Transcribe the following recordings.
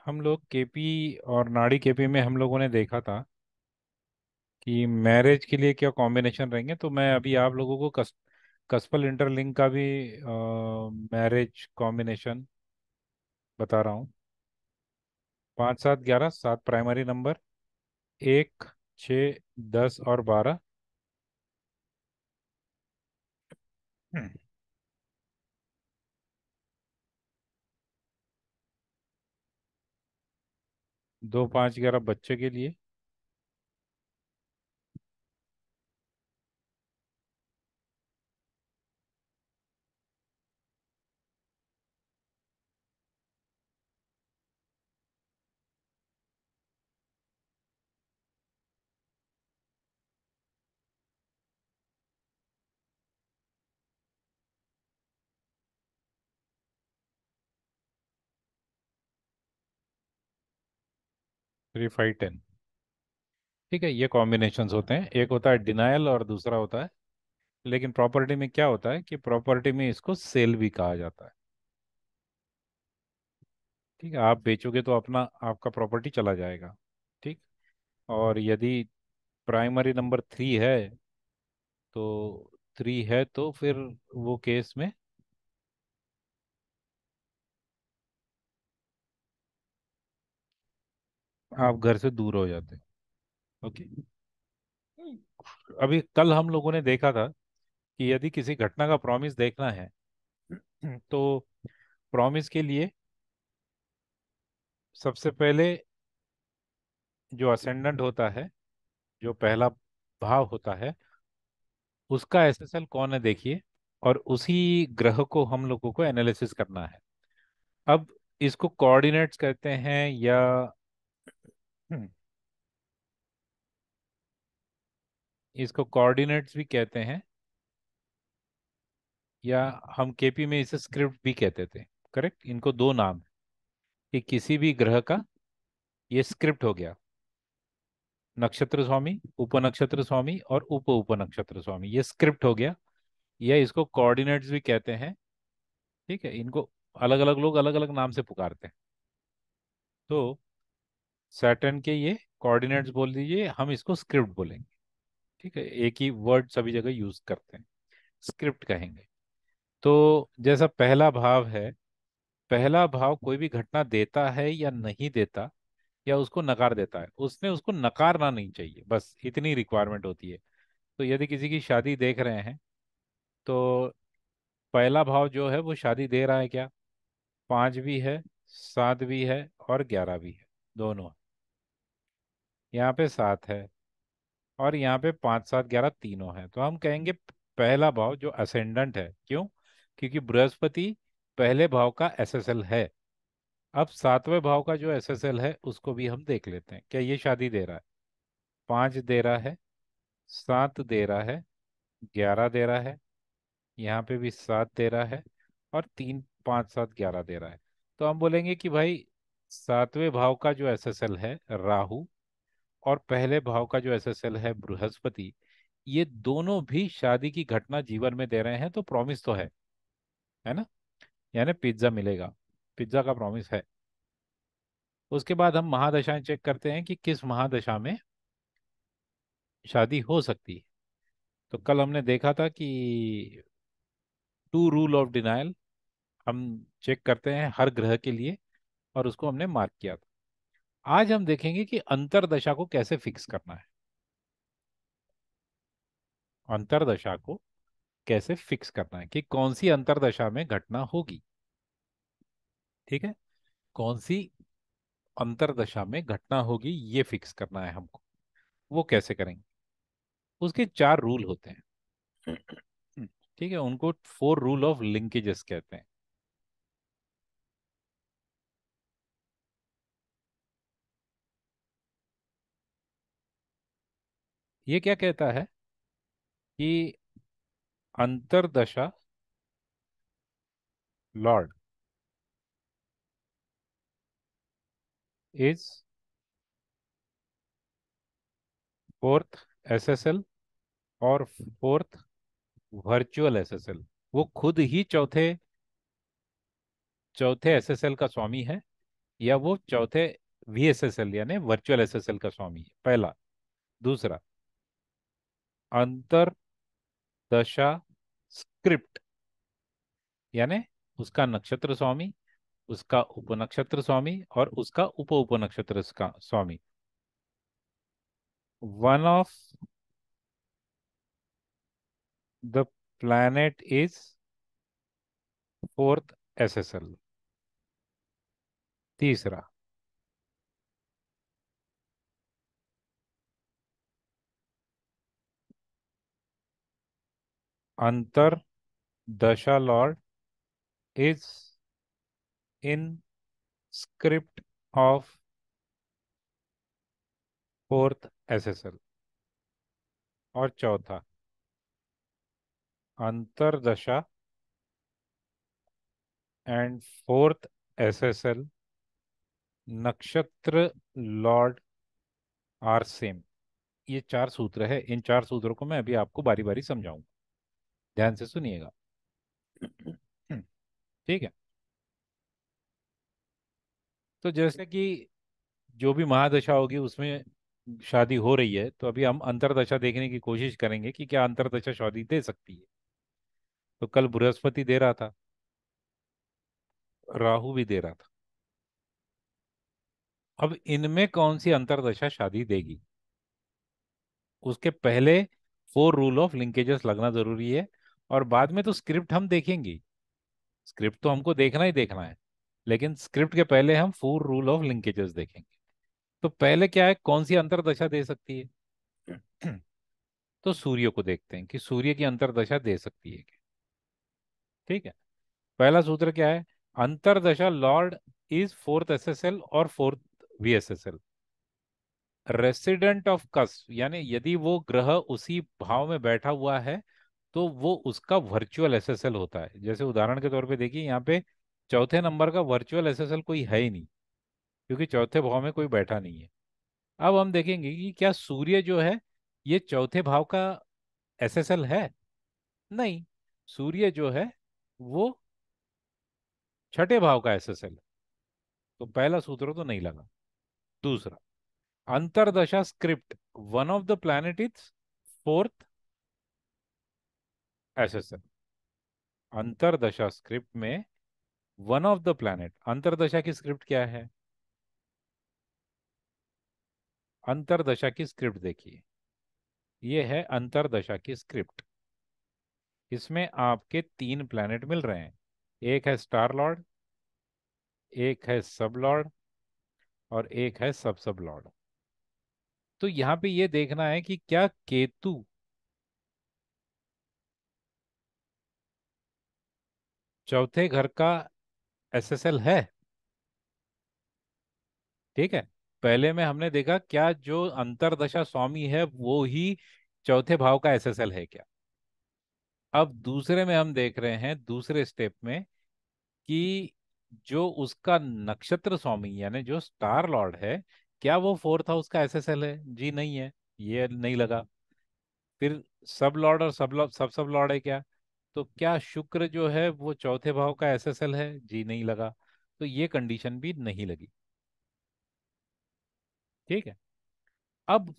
हम लोग केपी और नाड़ी केपी में हम लोगों ने देखा था कि मैरिज के लिए क्या कॉम्बिनेशन रहेंगे। तो मैं अभी आप लोगों को कस्पल इंटरलिंक का भी मैरिज कॉम्बिनेशन बता रहा हूँ। 5 7 11 7 प्राइमरी नंबर, 1 6 10 और 12। 2 5 11 बच्चे के लिए। 3 5 10। ठीक है, ये कॉम्बिनेशंस होते हैं। एक होता है डिनायल और दूसरा होता है, लेकिन प्रॉपर्टी में क्या होता है कि प्रॉपर्टी में इसको सेल भी कहा जाता है। ठीक है, आप बेचोगे तो अपना आपका प्रॉपर्टी चला जाएगा। ठीक। और यदि प्राइमरी नंबर 3 है, तो 3 है तो फिर वो केस में आप घर से दूर हो जाते हैं। ओके। अभी कल हम लोगों ने देखा था कि यदि किसी घटना का प्रॉमिस देखना है तो प्रॉमिस के लिए सबसे पहले जो असेंडेंट होता है, जो पहला भाव होता है, उसका एसएसएल कौन है देखिए, और उसी ग्रह को हम लोगों को एनालिसिस करना है। अब इसको कोऑर्डिनेट्स कहते हैं या हम्म, इसको कोऑर्डिनेट्स भी कहते हैं, या हम केपी में इसे स्क्रिप्ट भी कहते थे। करेक्ट, इनको दो नाम है कि किसी भी ग्रह का ये स्क्रिप्ट हो गया। नक्षत्र स्वामी, उपनक्षत्र स्वामी और उप उपनक्षत्र स्वामी, ये स्क्रिप्ट हो गया, या इसको कोऑर्डिनेट्स भी कहते हैं। ठीक है, इनको अलग अलग लोग अलग अलग नाम से पुकारते हैं। तो सैटर्न के ये कोऑर्डिनेट्स बोल दीजिए, हम इसको स्क्रिप्ट बोलेंगे। ठीक है, एक ही वर्ड सभी जगह यूज करते हैं, स्क्रिप्ट कहेंगे। तो जैसा पहला भाव है, पहला भाव कोई भी घटना देता है या नहीं देता, या उसको नकार देता है, उसने उसको नकारना नहीं चाहिए, बस इतनी रिक्वायरमेंट होती है। तो यदि किसी की शादी देख रहे हैं, तो पहला भाव जो है वो शादी दे रहा है क्या? 5 भी है, 7 भी है और 11 भी है, दोनों। यहाँ पे 7 है और यहाँ पे 5 7 11 तीनों है, तो हम कहेंगे पहला भाव जो असेंडेंट है। क्यों? क्योंकि बृहस्पति पहले भाव का एसएसएल है। अब सातवें भाव का जो एसएसएल है उसको भी हम देख लेते हैं, क्या ये शादी दे रहा है? 5 दे रहा है, 7 दे रहा है, 11 दे रहा है, यहाँ पे भी 7 दे रहा है, और 3 5 7 11 दे रहा है। तो हम बोलेंगे कि भाई सातवें भाव का जो एसएसएल है राहु, और पहले भाव का जो एसएसएल है बृहस्पति, ये दोनों भी शादी की घटना जीवन में दे रहे हैं, तो प्रॉमिस तो है ना? यानी पिज्जा मिलेगा, पिज्जा का प्रॉमिस है। उसके बाद हम महादशाएं चेक करते हैं कि किस महादशा में शादी हो सकती है। तो कल हमने देखा था कि टू रूल ऑफ डिनायल हम चेक करते हैं हर ग्रह के लिए, और उसको हमने मार्क किया था। आज हम देखेंगे कि अंतरदशा को कैसे फिक्स करना है। अंतरदशा को कैसे फिक्स करना है कि कौन सी अंतरदशा में घटना होगी। ठीक है, कौन सी अंतरदशा में घटना होगी ये फिक्स करना है हमको। वो कैसे करेंगे? उसके 4 रूल होते हैं। ठीक है, उनको 4 रूल ऑफ लिंकेजेस कहते हैं। ये क्या कहता है कि अंतरदशा लॉर्ड इज फोर्थ एसएसएल और फोर्थ वर्चुअल एसएसएल। वो खुद ही चौथे चौथे एसएसएल का स्वामी है, या वो चौथे VSSL यानी वर्चुअल SSL का स्वामी है, पहला। दूसरा, अंतर दशा स्क्रिप्ट यानी उसका नक्षत्र स्वामी, उसका उपनक्षत्र स्वामी और उसका उप उपनक्षत्र का स्वामी। One of the planet is fourth SSL। तीसरा, अंतर दशा lord is in script of fourth SSL। और चौथा, अंतरदशा एंड फोर्थ SSL नक्षत्र लॉर्ड आर सेम। ये चार सूत्र है, इन चार सूत्रों को मैं अभी आपको बारी बारी समझाऊंगा, ध्यान से सुनिएगा। ठीक है। तो जैसे कि जो भी महादशा होगी उसमें शादी हो रही है, तो अभी हम अंतरदशा देखने की कोशिश करेंगे कि क्या अंतरदशा शादी दे सकती है। तो कल बृहस्पति दे रहा था, राहु भी दे रहा था। अब इनमें कौन सी अंतरदशा शादी देगी, उसके पहले फोर रूल ऑफ लिंकेजेस लगना जरूरी है। और बाद में तो स्क्रिप्ट हम देखेंगे, स्क्रिप्ट तो हमको देखना ही देखना है, लेकिन स्क्रिप्ट के पहले हम फोर रूल ऑफ लिंकेजेस देखेंगे। तो पहले क्या है, कौन सी अंतरदशा दे सकती है? तो सूर्य को देखते हैं कि सूर्य की अंतरदशा दे सकती है क्या। ठीक है। पहला सूत्र क्या है, अंतरदशा लॉर्ड इज फोर्थ SSL और फोर्थ VSSL। रेसिडेंट ऑफ कस यानी यदि वो ग्रह उसी भाव में बैठा हुआ है तो वो उसका वर्चुअल SSL होता है। जैसे उदाहरण के तौर पे देखिए, यहाँ पे चौथे नंबर का वर्चुअल SSL कोई है ही नहीं, क्योंकि चौथे भाव में कोई बैठा नहीं है। अब हम देखेंगे कि क्या सूर्य जो है ये चौथे भाव का SSL है। नहीं, सूर्य जो है वो छठे भाव का SSL है। तो पहला सूत्र तो नहीं लगा। दूसरा, अंतरदशा script, one of the planet is fourth SSL। अंतरदशा स्क्रिप्ट में वन ऑफ द प्लैनेट, अंतरदशा की स्क्रिप्ट क्या है, अंतरदशा की स्क्रिप्ट देखिए, ये है अंतरदशा की स्क्रिप्ट। इसमें आपके तीन प्लैनेट मिल रहे हैं, एक है स्टार लॉर्ड, एक है सब लॉर्ड और एक है सब सब लॉर्ड। तो यहाँ पे ये देखना है कि क्या केतु चौथे घर का SSL है। ठीक है। पहले में हमने देखा क्या जो अंतरदशा स्वामी है वो ही चौथे भाव का SSL है क्या। अब दूसरे में हम देख रहे हैं, दूसरे स्टेप में, कि जो उसका नक्षत्र स्वामी यानी जो स्टार लॉर्ड है, क्या वो फोर्थ हाउस का SSL है। जी नहीं है, ये नहीं लगा। फिर सब लॉर्ड और सब लॉर्ड है क्या, तो क्या शुक्र जो है वो चौथे भाव का SSL है। जी नहीं लगा। तो ये कंडीशन भी नहीं लगी। ठीक है। अब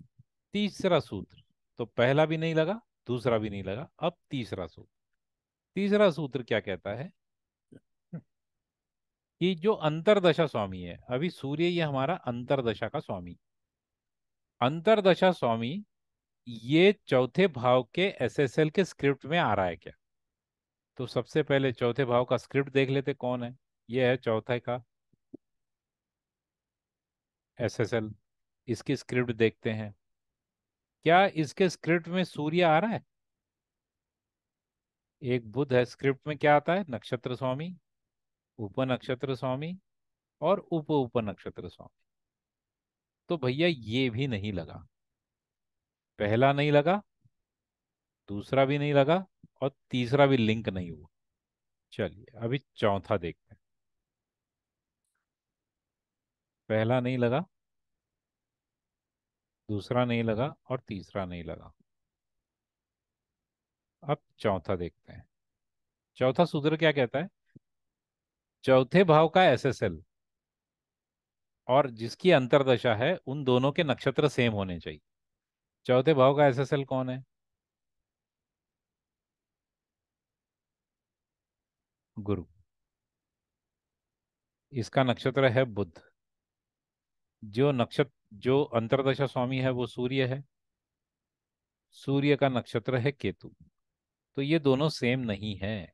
तीसरा सूत्र, तो पहला भी नहीं लगा, दूसरा भी नहीं लगा, अब तीसरा सूत्र। तीसरा सूत्र क्या कहता है कि जो अंतरदशा स्वामी है, अभी सूर्य ये हमारा अंतरदशा का स्वामी, अंतरदशा स्वामी ये चौथे भाव के SSL के स्क्रिप्ट में आ रहा है क्या। तो सबसे पहले चौथे भाव का स्क्रिप्ट देख लेते कौन है। ये है चौथे का SSL, इसकी स्क्रिप्ट देखते हैं। क्या इसके स्क्रिप्ट में सूर्य आ रहा है। एक बुध है, स्क्रिप्ट में क्या आता है, नक्षत्र स्वामी, उप नक्षत्र स्वामी और उप उप नक्षत्र स्वामी। तो भैया ये भी नहीं लगा, पहला नहीं लगा, दूसरा भी नहीं लगा और तीसरा भी लिंक नहीं हुआ। चलिए अभी चौथा देखते हैं। पहला नहीं लगा, दूसरा नहीं लगा और तीसरा नहीं लगा। अब चौथा देखते हैं। चौथा सूत्र क्या कहता है, चौथे भाव का SSL और जिसकी अंतर्दशा है उन दोनों के नक्षत्र सेम होने चाहिए। चौथे भाव का एसएसएल कौन है? गुरु। इसका नक्षत्र है बुध। जो अंतर्दशा स्वामी है वो सूर्य है। सूर्य का नक्षत्र है केतु। तो ये दोनों सेम नहीं है।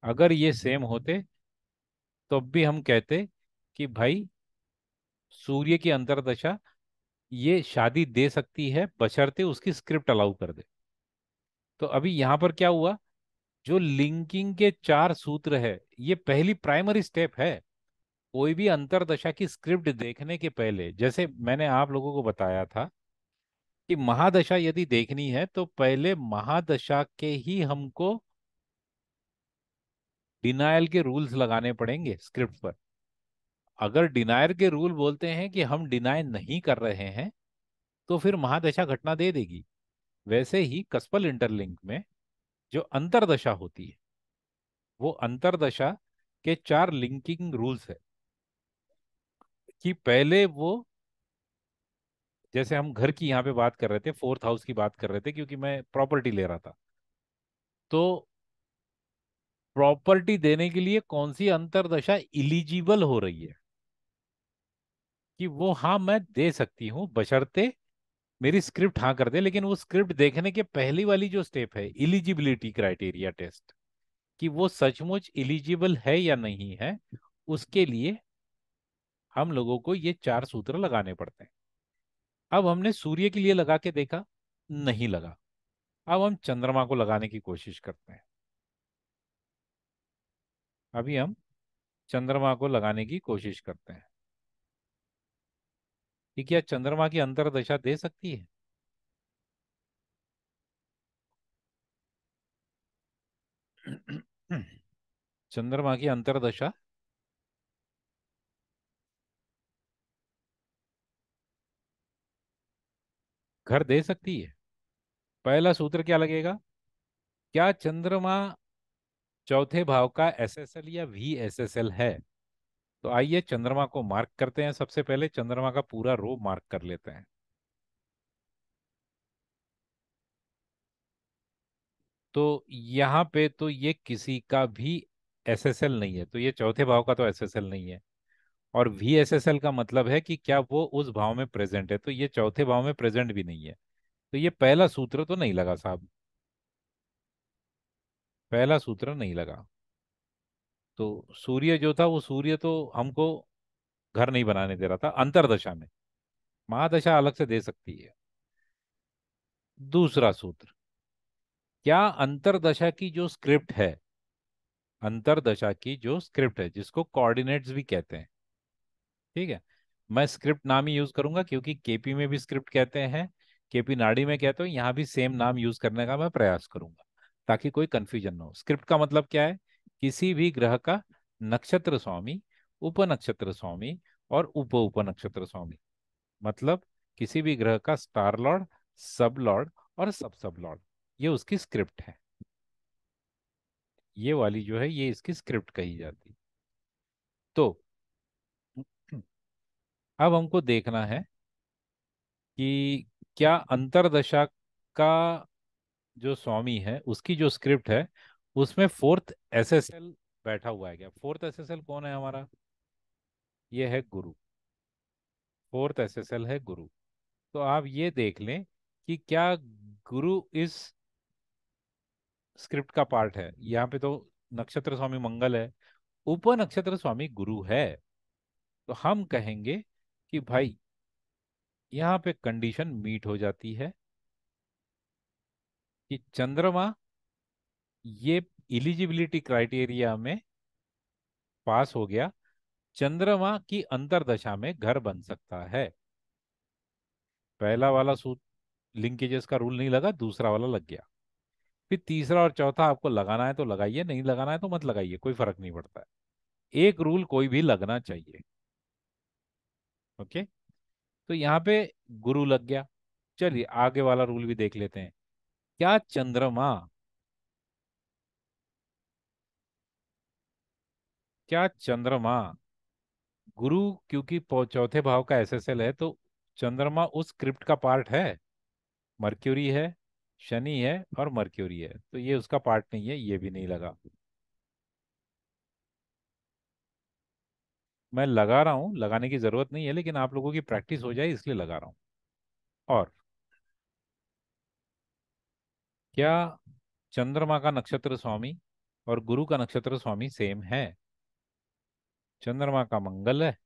अगर ये सेम होते तो अब भी हम कहते कि भाई सूर्य की अंतर्दशा ये शादी दे सकती है बशर्ते उसकी स्क्रिप्ट अलाउ कर दे। तो अभी यहां पर क्या हुआ? जो लिंकिंग के चार सूत्र है ये पहली प्राइमरी स्टेप है। कोई भी अंतर्दशा की स्क्रिप्ट देखने के पहले, जैसे मैंने आप लोगों को बताया था कि महादशा यदि देखनी है तो पहले महादशा के ही हमको डिनायल के रूल्स लगाने पड़ेंगे स्क्रिप्ट पर। अगर डिनायर के रूल बोलते हैं कि हम डिनाय नहीं कर रहे हैं तो फिर महादशा घटना दे देगी। वैसे ही कस्पल इंटरलिंक में जो अंतर्दशा होती है वो अंतर्दशा के चार लिंकिंग रूल्स है कि पहले वो, जैसे हम घर की यहाँ पे बात कर रहे थे, फोर्थ हाउस की बात कर रहे थे क्योंकि मैं प्रॉपर्टी ले रहा था। तो प्रॉपर्टी देने के लिए कौन सी अंतर्दशा इलिजिबल हो रही है कि वो हाँ मैं दे सकती हूँ बशर्ते मेरी स्क्रिप्ट हाँ कर दे। लेकिन वो स्क्रिप्ट देखने के पहली वाली जो स्टेप है इलिजिबिलिटी क्राइटेरिया टेस्ट, कि वो सचमुच इलिजिबल है या नहीं है, उसके लिए हम लोगों को ये चार सूत्र लगाने पड़ते हैं। अब हमने सूर्य के लिए लगा के देखा, नहीं लगा। अब हम चंद्रमा को लगाने की कोशिश करते हैं। अभी हम चंद्रमा को लगाने की कोशिश करते हैं कि क्या चंद्रमा की अंतर्दशा दे सकती है? चंद्रमा की अंतर्दशा घर दे सकती है। पहला सूत्र क्या लगेगा? क्या चंद्रमा चौथे भाव का एसएसएल या वी एसएसएल है? तो आइए चंद्रमा को मार्क करते हैं। सबसे पहले चंद्रमा का पूरा रो मार्क कर लेते हैं। तो यहाँ पे तो ये किसी का भी एसएसएल नहीं है, तो ये चौथे भाव का तो एसएसएल नहीं है। और वी एसएसएल का मतलब है कि क्या वो उस भाव में प्रेजेंट है, तो ये चौथे भाव में प्रेजेंट भी नहीं है। तो ये पहला सूत्र तो नहीं लगा साहब। पहला सूत्र नहीं लगा। तो सूर्य जो था वो सूर्य तो हमको घर नहीं बनाने दे रहा था अंतरदशा में। महादशा अलग से दे सकती है। दूसरा सूत्र, क्या अंतरदशा की जो स्क्रिप्ट है, अंतरदशा की जो स्क्रिप्ट है जिसको कोऑर्डिनेट्स भी कहते हैं, ठीक है, मैं स्क्रिप्ट नाम ही यूज करूंगा क्योंकि केपी में भी स्क्रिप्ट कहते हैं, केपी नाडी में कहते हो, यहाँ भी सेम नाम यूज करने का मैं प्रयास करूंगा ताकि कोई कंफ्यूजन ना हो। स्क्रिप्ट का मतलब क्या है? किसी भी ग्रह का नक्षत्र स्वामी, उप नक्षत्र स्वामी और उप उप नक्षत्र स्वामी। मतलब किसी भी ग्रह का स्टार लॉर्ड, सब लॉर्ड और सब लॉर्ड, ये उसकी स्क्रिप्ट है। ये वाली जो है ये इसकी स्क्रिप्ट कही जाती। तो अब हमको देखना है कि क्या अंतरदशा का जो स्वामी है उसकी जो स्क्रिप्ट है उसमें फोर्थ एसएसएल बैठा हुआ है क्या? फोर्थ एसएसएल कौन है हमारा? ये है गुरु। फोर्थ एसएसएल है गुरु। तो आप ये देख लें कि क्या गुरु इस स्क्रिप्ट का पार्ट है। यहाँ पे तो नक्षत्र स्वामी मंगल है, उप नक्षत्र स्वामी गुरु है। तो हम कहेंगे कि भाई यहाँ पे कंडीशन मीट हो जाती है कि चंद्रमा ये इलिजिबिलिटी क्राइटेरिया में पास हो गया। चंद्रमा की अंतर्दशा में घर बन सकता है। पहला वाला सूत्र लिंकेजेस का रूल नहीं लगा, दूसरा वाला लग गया। फिर तीसरा और चौथा आपको लगाना है तो लगाइए, नहीं लगाना है तो मत लगाइए, कोई फर्क नहीं पड़ता है। एक रूल कोई भी लगना चाहिए। ओके। तो यहाँ पे गुरु लग गया। चलिए आगे वाला रूल भी देख लेते हैं। क्या चंद्रमा क्या चंद्रमा, गुरु क्योंकि चौथे भाव का एसएसएल है, तो चंद्रमा उस स्क्रिप्ट का पार्ट है? मर्क्यूरी है, शनि है और मर्क्यूरी है, तो ये उसका पार्ट नहीं है, ये भी नहीं लगा। मैं लगा रहा हूँ, लगाने की जरूरत नहीं है, लेकिन आप लोगों की प्रैक्टिस हो जाए इसलिए लगा रहा हूँ। और क्या चंद्रमा का नक्षत्र स्वामी और गुरु का नक्षत्र स्वामी सेम है? चंद्रमा का मंगल है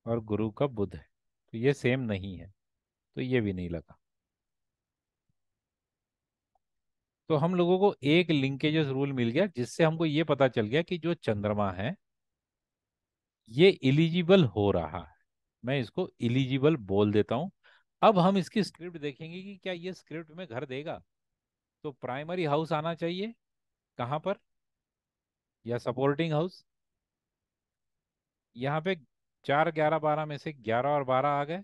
और गुरु का बुध है, तो ये सेम नहीं है, तो ये भी नहीं लगा। तो हम लोगों को एक लिंकेजेस रूल मिल गया, जिससे हमको ये पता चल गया कि जो चंद्रमा है ये इलिजिबल हो रहा है। मैं इसको इलिजिबल बोल देता हूं। अब हम इसकी स्क्रिप्ट देखेंगे कि क्या ये स्क्रिप्ट में घर देगा। तो प्राइमरी हाउस आना चाहिए कहाँ पर, या सपोर्टिंग हाउस। यहाँ पे 4 11 12 में से 11 और 12 आ गए।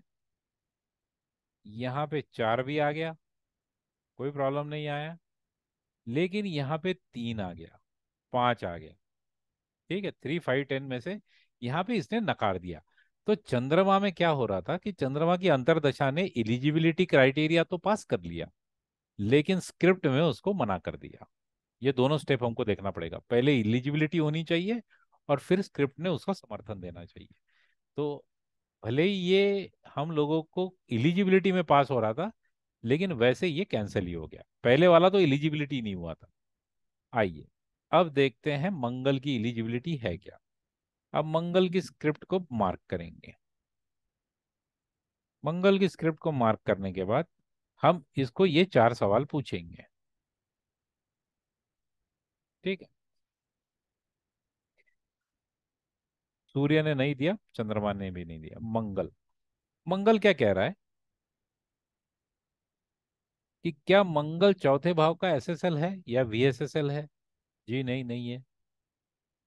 यहाँ पे 4 भी आ गया, कोई प्रॉब्लम नहीं आया। लेकिन यहाँ पे 3 आ गया, 5 आ गया। ठीक है, 3 5 10 में से यहाँ पे इसने नकार दिया। तो चंद्रमा में क्या हो रहा था कि चंद्रमा की अंतर्दशा ने इलिजिबिलिटी क्राइटेरिया तो पास कर लिया, लेकिन स्क्रिप्ट में उसको मना कर दिया। ये दोनों स्टेप हमको देखना पड़ेगा, पहले इलिजिबिलिटी होनी चाहिए और फिर स्क्रिप्ट ने उसका समर्थन देना चाहिए। तो भले ही ये हम लोगों को इलिजिबिलिटी में पास हो रहा था, लेकिन वैसे ये कैंसिल ही हो गया। पहले वाला तो इलिजिबिलिटी नहीं हुआ था। आइए अब देखते हैं मंगल की इलिजिबिलिटी है क्या। अब मंगल की स्क्रिप्ट को मार्क करेंगे। मंगल की स्क्रिप्ट को मार्क करने के बाद हम इसको ये 4 सवाल पूछेंगे। ठीक है। सूर्य ने नहीं दिया, चंद्रमा ने भी नहीं दिया, मंगल। मंगल क्या कह रहा है कि क्या मंगल चौथे भाव का एसएसएल है या वीएसएसएल है? जी नहीं, नहीं है।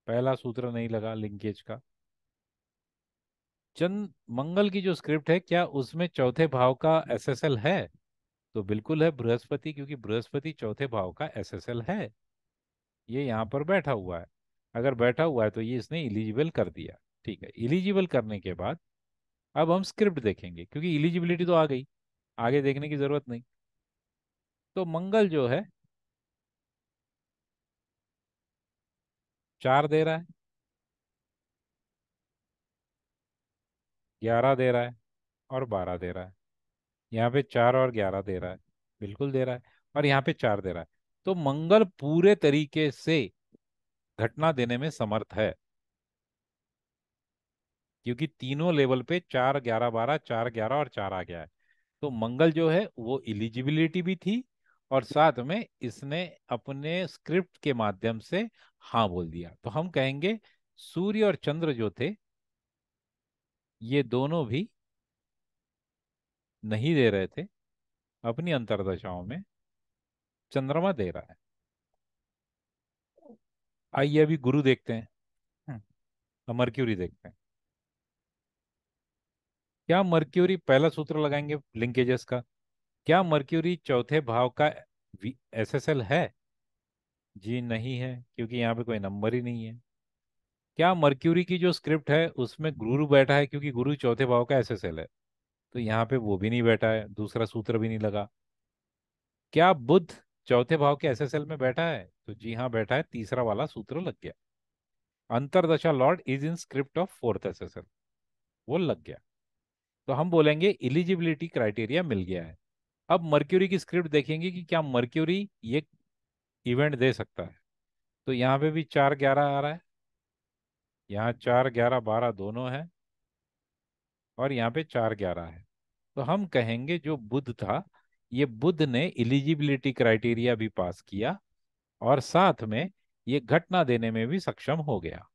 पहला सूत्र नहीं लगा लिंकेज का। चंद मंगल की जो स्क्रिप्ट है, क्या उसमें चौथे भाव का एसएसएल है? तो बिल्कुल है, बृहस्पति, क्योंकि बृहस्पति चौथे भाव का एसएसएल है। ये यहाँ पर बैठा हुआ है। अगर बैठा हुआ है तो ये इसने इलिजिबल कर दिया। ठीक है, इलिजिबल करने के बाद अब हम स्क्रिप्ट देखेंगे, क्योंकि इलिजिबिलिटी तो आ गई, आगे देखने की जरूरत नहीं। तो मंगल जो है 4 दे रहा है, 11 दे रहा है और 12 दे रहा है। यहाँ पे 4 और 11 दे रहा है, बिल्कुल दे रहा है। और यहाँ पे 4 दे रहा है। तो मंगल पूरे तरीके से घटना देने में समर्थ है, क्योंकि तीनों लेवल पे 4 11 12, 4 11 और 4 आ गया है। तो मंगल जो है वो इलिजिबिलिटी भी थी, और साथ में इसने अपने स्क्रिप्ट के माध्यम से हाँ बोल दिया। तो हम कहेंगे सूर्य और चंद्र जो थे ये दोनों भी नहीं दे रहे थे अपनी अंतर्दशाओं में, चंद्रमा दे रहा है। आइए अभी गुरु देखते हैं। मर्क्यूरी देखते हैं। क्या मर्क्यूरी, पहला सूत्र लगाएंगे लिंकेजेस का। क्या मर्क्यूरी चौथे भाव का एसएसएल है? जी नहीं है, क्योंकि यहाँ पे कोई नंबर ही नहीं है। क्या मर्क्यूरी की जो स्क्रिप्ट है उसमें गुरु बैठा है? क्योंकि गुरु चौथे भाव का एसएसएल है, तो यहाँ पे वो भी नहीं बैठा है, दूसरा सूत्र भी नहीं लगा। क्या बुध चौथे भाव के एसएसएल में बैठा है? तो जी हाँ बैठा है, तीसरा वाला सूत्र लग गया। अंतरदशा lord is in script of fourth SSL, वो लग गया। तो हम बोलेंगे इलिजिबिलिटी क्राइटेरिया मिल गया है। अब मर्क्यूरी की स्क्रिप्ट देखेंगे कि क्या मर्क्यूरी ये इवेंट दे सकता है। तो यहाँ पे भी 4 11 आ रहा है, यहाँ 4 11 12 दोनों है, और यहाँ पे 4 11 है। तो हम कहेंगे जो बुध था, ये बुध ने इलिजिबिलिटी क्राइटेरिया भी पास किया, और साथ में ये घटना देने में भी सक्षम हो गया।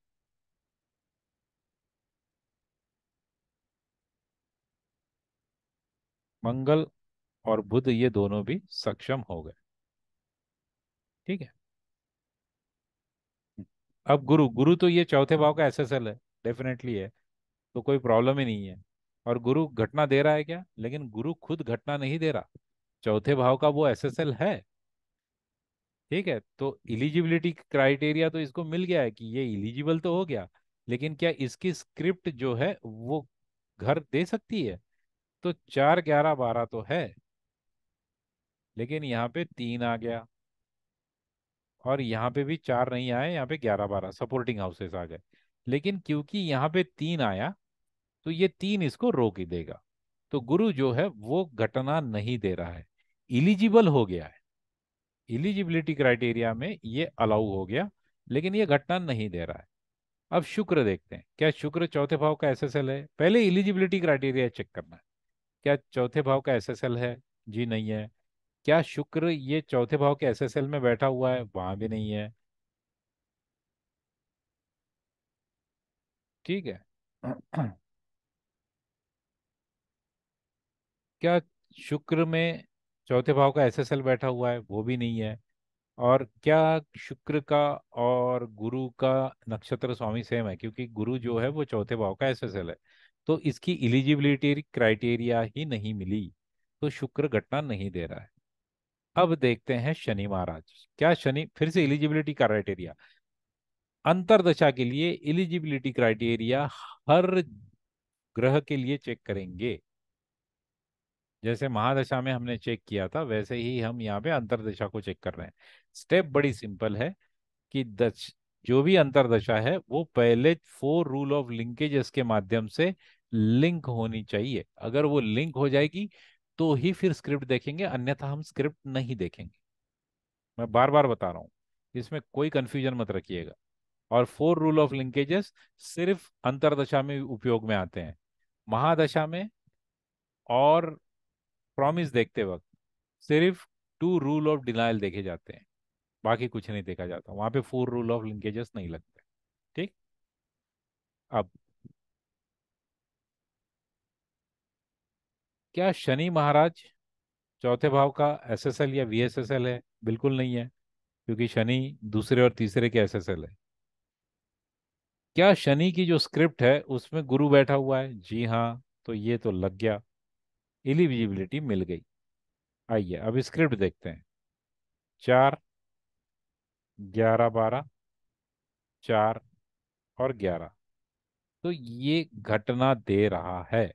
मंगल और बुध ये दोनों भी सक्षम हो गए। ठीक है। अब गुरु, गुरु तो ये चौथे भाव का एसएसएल है, डेफिनेटली है, तो कोई प्रॉब्लम ही नहीं है। और गुरु घटना दे रहा है क्या? लेकिन गुरु खुद घटना नहीं दे रहा, चौथे भाव का वो एसएसएल है। ठीक है, तो इलिजिबिलिटी क्राइटेरिया तो इसको मिल गया है कि ये इलिजिबल तो हो गया, लेकिन क्या इसकी स्क्रिप्ट जो है वो घर दे सकती है? तो 4, 11, 12 तो है, लेकिन यहाँ पे 3 आ गया, और यहाँ पे भी 4 नहीं आए, यहाँ पे 11, 12 सपोर्टिंग हाउसेस आ गए। लेकिन क्योंकि यहाँ पे 3 आया, तो ये 3 इसको रोक ही देगा। तो गुरु जो है वो घटना नहीं दे रहा है, इलिजिबल हो गया है। इलिजिबिलिटी क्राइटेरिया में ये अलाउ हो गया, लेकिन ये घटना नहीं दे रहा है। अब शुक्र देखते हैं, क्या शुक्र चौथे भाव का एसएसएल है? पहले इलिजिबिलिटी क्राइटेरिया चेक करना है। क्या चौथे भाव का एसएसएल है? जी नहीं है। क्या शुक्र ये चौथे भाव के एसएसएल में बैठा हुआ है? वहां भी नहीं है। ठीक है। क्या शुक्र में चौथे भाव का एसएसएल बैठा हुआ है? वो भी नहीं है। और क्या शुक्र का और गुरु का नक्षत्र स्वामी सेम है? क्योंकि गुरु जो है वो चौथे भाव का एसएसएल है, तो इसकी इलिजिबिलिटी क्राइटेरिया ही नहीं मिली, तो शुक्र घटना नहीं दे रहा है। अब देखते हैं शनि महाराज। क्या शनि फिर से इलिजिबिलिटी क्राइटेरिया, अंतरदशा के लिए इलिजिबिलिटी क्राइटेरिया हर ग्रह के लिए चेक करेंगे। जैसे महादशा में हमने चेक किया था, वैसे ही हम यहाँ पे अंतरदशा को चेक कर रहे हैं। स्टेप बड़ी सिंपल है कि दश जो भी अंतरदशा है वो पहले 4 रूल ऑफ लिंकेजेस के माध्यम से लिंक होनी चाहिए। अगर वो लिंक हो जाएगी तो ही फिर स्क्रिप्ट देखेंगे, अन्यथा हम स्क्रिप्ट नहीं देखेंगे। मैं बार बार बता रहा हूँ, इसमें कोई कंफ्यूजन मत रखिएगा। और 4 रूल ऑफ लिंकेजेस सिर्फ अंतरदशा में उपयोग में आते हैं। महादशा में और प्रॉमिस देखते वक्त सिर्फ 2 रूल ऑफ डिनायल देखे जाते हैं, बाकी कुछ नहीं देखा जाता वहां पे। 4 रूल ऑफ लिंकेजेस नहीं लगते। ठीक। अब क्या शनि महाराज चौथे भाव का एसएसएल या वीएसएसएल है? बिल्कुल नहीं है, क्योंकि शनि दूसरे और तीसरे के एसएसएल है। क्या शनि की जो स्क्रिप्ट है उसमें गुरु बैठा हुआ है? जी हाँ, तो ये तो लग गया, एलिजिबिलिटी मिल गई। आइए अब स्क्रिप्ट देखते हैं। 4, 11, 12, 4 और 11, तो ये घटना दे रहा है।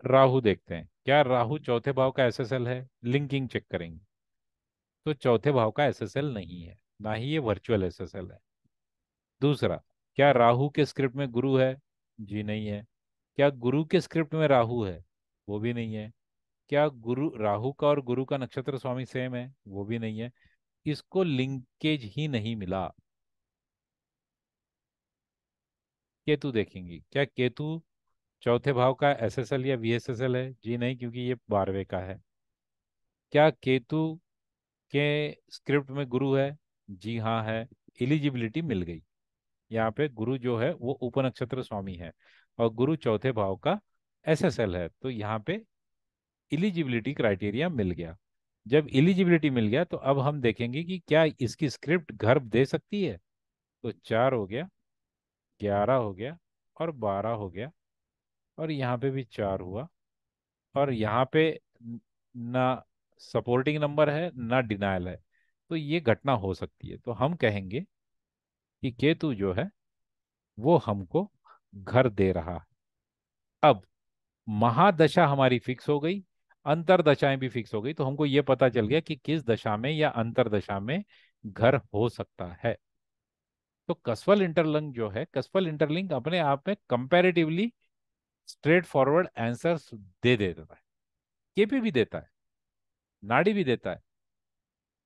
राहु देखते हैं, क्या राहु चौथे भाव का एसएसएल है? लिंकिंग चेक करेंगे, तो चौथे भाव का एसएसएल नहीं है, ना ही ये वर्चुअल एसएसएल है। दूसरा, क्या राहु के स्क्रिप्ट में गुरु है? जी नहीं है। क्या गुरु के स्क्रिप्ट में राहु है? वो भी नहीं है। क्या गुरु राहु का और गुरु का नक्षत्र स्वामी सेम है? वो भी नहीं है। इसको लिंकेज ही नहीं मिला। केतु देखेंगे, क्या केतु चौथे भाव का एसएसएल या वीएसएसएल है? जी नहीं, क्योंकि ये 12वें का है। क्या केतु के स्क्रिप्ट में गुरु है? जी हाँ है। एलिजिबिलिटी मिल गई। यहाँ पे गुरु जो है वो उपनक्षत्र स्वामी है, और गुरु चौथे भाव का एसएसएल है, तो यहाँ पे इलिजिबिलिटी क्राइटेरिया मिल गया। जब इलिजिबिलिटी मिल गया तो अब हम देखेंगे कि क्या इसकी स्क्रिप्ट घर दे सकती है। तो 4 हो गया, 11 हो गया, और 12 हो गया, और यहाँ पे भी 4 हुआ, और यहाँ पे ना सपोर्टिंग नंबर है ना डिनायल है, तो ये घटना हो सकती है। तो हम कहेंगे कि केतु जो है वो हमको घर दे रहा है। अब महादशा हमारी फिक्स हो गई, अंतरदशाएं भी फिक्स हो गई, तो हमको ये पता चल गया कि किस दशा में या अंतरदशा में घर हो सकता है। तो कसफल इंटरलिंक जो है, कसफल इंटरलिंक अपने आप में कंपैरेटिवली स्ट्रेट फॉरवर्ड आंसर्स दे देता है। केपी भी देता है, नाड़ी भी देता है,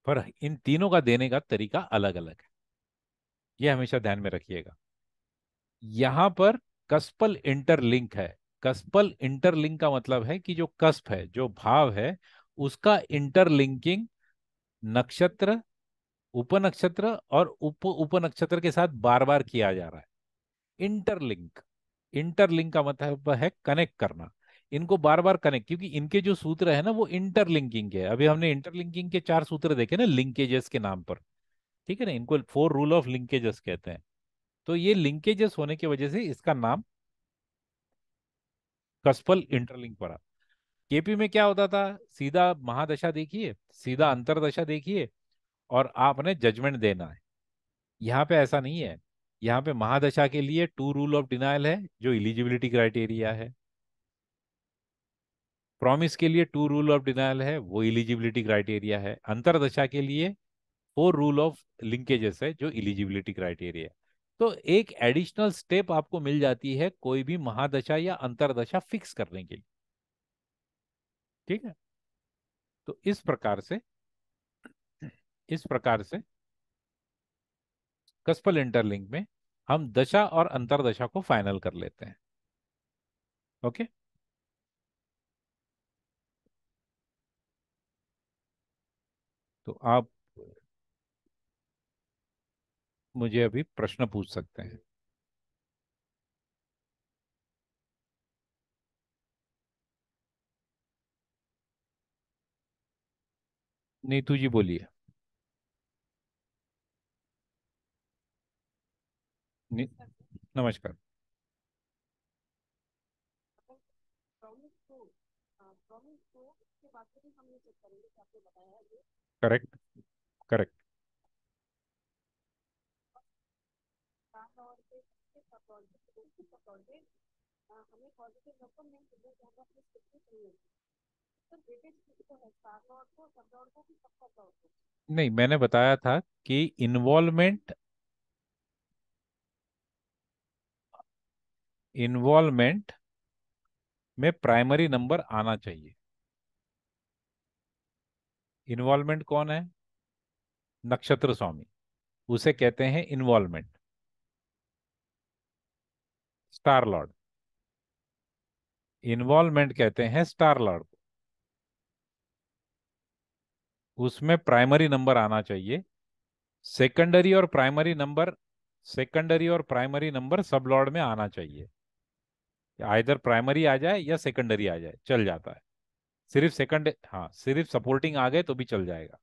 पर इन तीनों का देने का तरीका अलग अलग है। ये हमेशा ध्यान में रखिएगा। यहां पर कस्पल इंटरलिंक है। कस्पल इंटरलिंक का मतलब है कि जो कस्प है, जो भाव है, उसका इंटरलिंकिंग नक्षत्र, उपनक्षत्र और उप उपनक्षत्र के साथ बार बार किया जा रहा है। इंटरलिंक, इंटरलिंक का मतलब है कनेक्ट करना। इनको बार बार कनेक्ट, क्योंकि इनके जो सूत्र है ना वो इंटरलिंकिंग के। अभी हमने इंटरलिंकिंग के 4 सूत्र देखे ना, लिंकेजेस के नाम पर। ठीक है ना, इनको 4 रूल ऑफ लिंकेजेस कहते हैं। तो ये लिंकेजेस होने की वजह से इसका नाम कस्पल इंटरलिंक पड़ा। केपी में क्या होता था, सीधा महादशा देखिए, सीधा अंतरदशा देखिए, और आपने जजमेंट देना है। यहाँ पे ऐसा नहीं है। यहाँ पे महादशा के लिए टू रूल ऑफ डिनायल है, जो इलिजिबिलिटी क्राइटेरिया है। प्रॉमिस के लिए टू रूल ऑफ डिनायल है, वो इलिजिबिलिटी क्राइटेरिया है। अंतरदशा के लिए फोर रूल ऑफ लिंकेजेस है, जो इलिजिबिलिटी क्राइटेरिया है। तो एक एडिशनल स्टेप आपको मिल जाती है कोई भी महादशा या अंतरदशा फिक्स करने के लिए। ठीक है। तो इस प्रकार से कस्पल इंटरलिंक में हम दशा और अंतरदशा को फाइनल कर लेते हैं। ओके। तो आप मुझे अभी प्रश्न पूछ सकते हैं। नीतू जी बोलिए। नी- नमस्कार। करेक्ट। करेक्ट। नहीं, मैंने बताया था कि इन्वॉल्वमेंट में प्राइमरी नंबर आना चाहिए। इन्वॉल्वमेंट कौन है? नक्षत्र स्वामी। उसे कहते हैं इन्वॉल्वमेंट। Star Lord. इन्वॉल्वमेंट कहते हैं स्टार लॉर्ड। उसमें प्राइमरी नंबर आना चाहिए। सेकेंडरी और प्राइमरी नंबर सेकेंडरी और प्राइमरी नंबर सब लॉर्ड में आना चाहिए। आइदर प्राइमरी आ जाए या सेकेंडरी आ जाए, चल जाता है। सिर्फ सेकंड, हाँ, सिर्फ सपोर्टिंग आ गए तो भी चल जाएगा।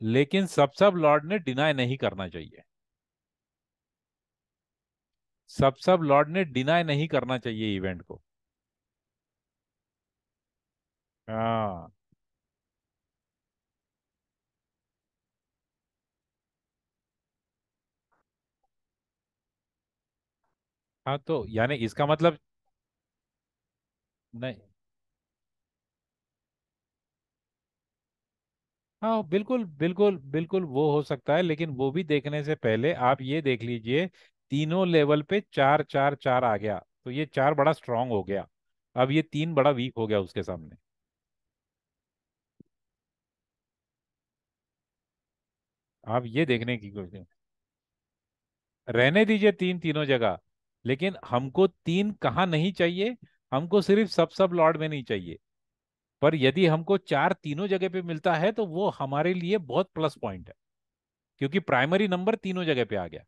लेकिन सब सब लॉर्ड ने डिनाई नहीं करना चाहिए। सब सब लॉर्ड ने डिनाई नहीं करना चाहिए इवेंट को। हाँ। हाँ, तो यानी इसका मतलब, नहीं। हाँ, बिल्कुल बिल्कुल बिल्कुल वो हो सकता है, लेकिन वो भी देखने से पहले आप ये देख लीजिए, तीनों लेवल पे चार चार चार आ गया, तो ये चार बड़ा स्ट्रांग हो गया। अब ये तीन बड़ा वीक हो गया उसके सामने। आप ये देखने की कोशिश, रहने दीजिए तीन तीनों जगह, लेकिन हमको तीन कहाँ नहीं चाहिए। हमको सिर्फ सब सब लॉर्ड में नहीं चाहिए। पर यदि हमको चार तीनों जगह पे मिलता है तो वो हमारे लिए बहुत प्लस पॉइंट है, क्योंकि प्राइमरी नंबर तीनों जगह पे आ गया।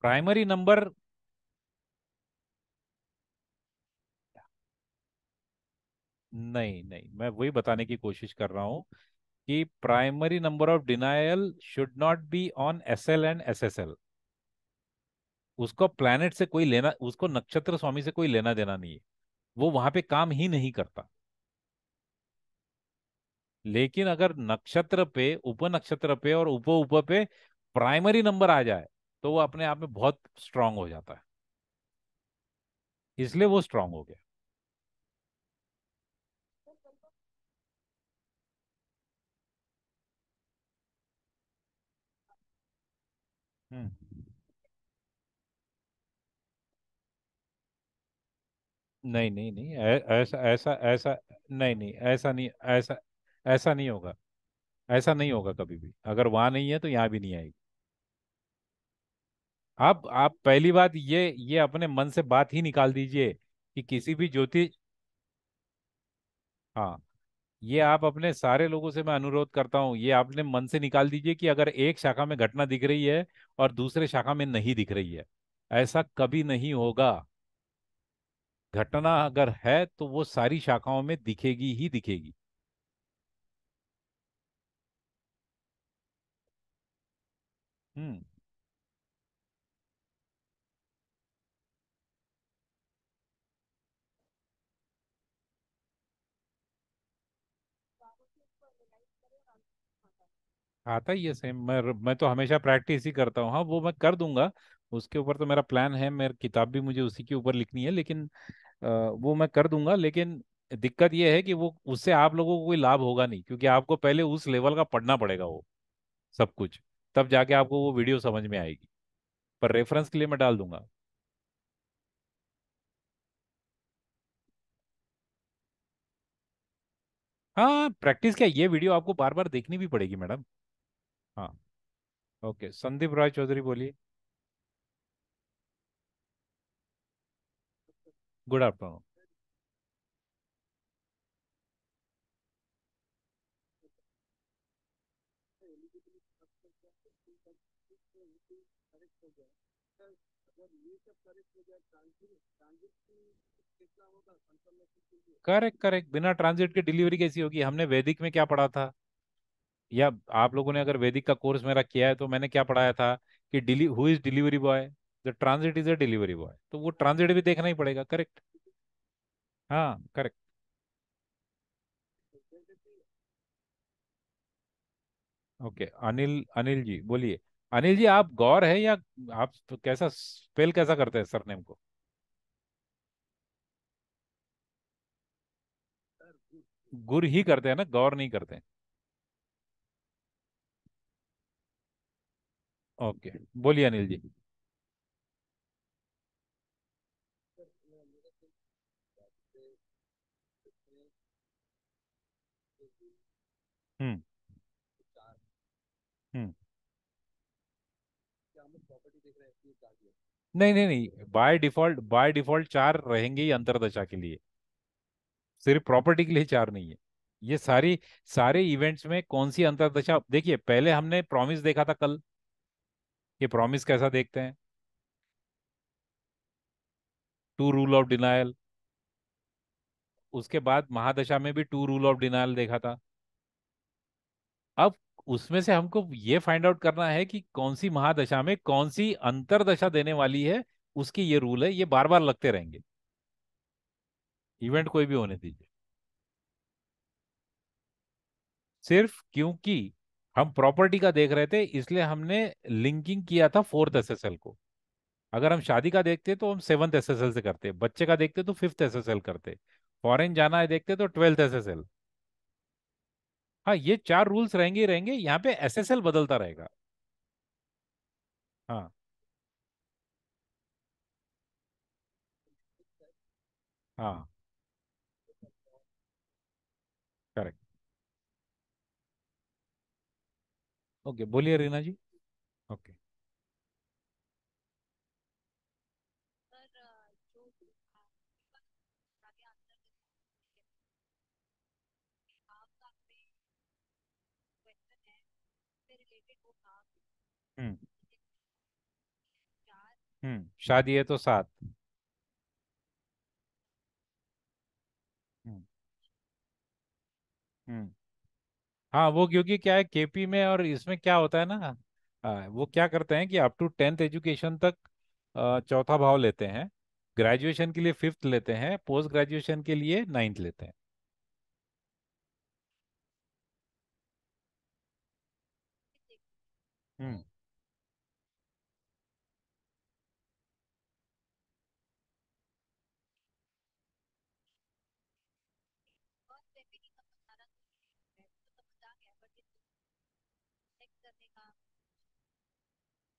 प्राइमरी नंबर, नहीं नहीं, मैं वही बताने की कोशिश कर रहा हूँ कि primary number of denial should not be on SL and SSL. उसको प्लैनेट से कोई लेना, उसको नक्षत्र स्वामी से कोई लेना देना नहीं है। वो वहां पे काम ही नहीं करता। लेकिन अगर नक्षत्र पे, उप नक्षत्र पे और उप उप पे प्राइमरी नंबर आ जाए, तो वो अपने आप में बहुत स्ट्रांग हो जाता है। इसलिए वो स्ट्रांग हो गया। हम्म। नहीं नहीं नहीं, ऐसा ऐसा ऐसा, नहीं नहीं, ऐसा नहीं, ऐसा ऐसा नहीं होगा। ऐसा नहीं होगा कभी भी। अगर वहां नहीं है तो यहाँ भी नहीं आएगी। आप पहली बात, ये अपने मन से बात ही निकाल दीजिए कि किसी भी ज्योतिष, हाँ, ये आप अपने सारे लोगों से मैं अनुरोध करता हूँ, ये आपने मन से निकाल दीजिए कि अगर एक शाखा में घटना दिख रही है और दूसरे शाखा में नहीं दिख रही है। ऐसा कभी नहीं होगा। घटना अगर है तो वो सारी शाखाओं में दिखेगी ही दिखेगी। हम्म। आता ही है सेम। मैं तो हमेशा प्रैक्टिस ही करता हूँ। हाँ, वो मैं कर दूंगा। उसके ऊपर तो मेरा प्लान है, मेरी किताब भी मुझे उसी के ऊपर लिखनी है, लेकिन वो मैं कर दूंगा। लेकिन दिक्कत ये है कि वो उससे आप लोगों को कोई लाभ होगा नहीं, क्योंकि आपको पहले उस लेवल का पढ़ना पड़ेगा वो सब कुछ, तब जाके आपको वो वीडियो समझ में आएगी। पर रेफरेंस के लिए मैं डाल दूंगा। हाँ, प्रैक्टिस क्या, ये वीडियो आपको बार बार देखनी भी पड़ेगी मैडम। हाँ। ओके, संदीप राय चौधरी बोलिए। Good afternoon. करेक्ट करेक्ट, बिना ट्रांजिट के डिलीवरी कैसी होगी? हमने वैदिक में क्या पढ़ा था? या आप लोगों ने अगर वैदिक का कोर्स मेरा किया है तो मैंने क्या पढ़ाया था कि डिली who is delivery boy? The transit is a delivery boy, तो वो ट्रांजिट भी देखना ही पड़ेगा। करेक्ट। हाँ करेक्ट। ओके, अनिल, अनिल जी बोलिए। अनिल जी, आप गौर है या आप तो कैसा स्पेल कैसा करते हैं सरनेम को? गुर ही करते हैं ना, गौर नहीं करते हैं। ओके, बोलिए अनिल जी। हम्म। हम्म। नहीं नहीं नहीं, बाय डिफॉल्ट चार रहेंगे ही अंतरदशा के लिए। सिर्फ प्रॉपर्टी के लिए चार नहीं है। ये सारे इवेंट्स में कौन सी अंतरदशा, देखिए पहले हमने प्रॉमिस देखा था कल। ये प्रॉमिस कैसा देखते हैं? Two rule of denial. उसके बाद महादशा में भी टू रूल ऑफ डिनायल देखा था। अब उसमें से हमको ये फाइंड आउट करना है कि कौन सी महादशा में कौन सी अंतरदशा देने वाली है। उसकी ये रूल है, ये बार बार लगते रहेंगे। इवेंट कोई भी होने दीजिए। सिर्फ क्योंकि हम प्रॉपर्टी का देख रहे थे, इसलिए हमने लिंकिंग किया था फोर्थ एसएसएल को। अगर हम शादी का देखते तो हम सेवन्थ एसएसएल से करते, बच्चे का देखते तो फिफ्थ एसएसएल करते, फॉरेन जाना है देखते तो ट्वेल्थ एसएसएल। हाँ, ये चार रूल्स रहेंगे ही रहेंगे, यहाँ पे एसएसएल बदलता रहेगा। हाँ। हाँ करेक्ट। ओके, बोलिए रीना जी। ओके। हम्म। शादी है तो सात। हम्म। हम्म। हाँ, वो क्योंकि क्या है केपी में और इसमें क्या होता है ना, वो क्या करते हैं कि अप टू टेंथ एजुकेशन तक चौथा भाव लेते हैं, ग्रेजुएशन के लिए फिफ्थ लेते हैं, पोस्ट ग्रेजुएशन के लिए नाइन्थ लेते हैं। हम्म।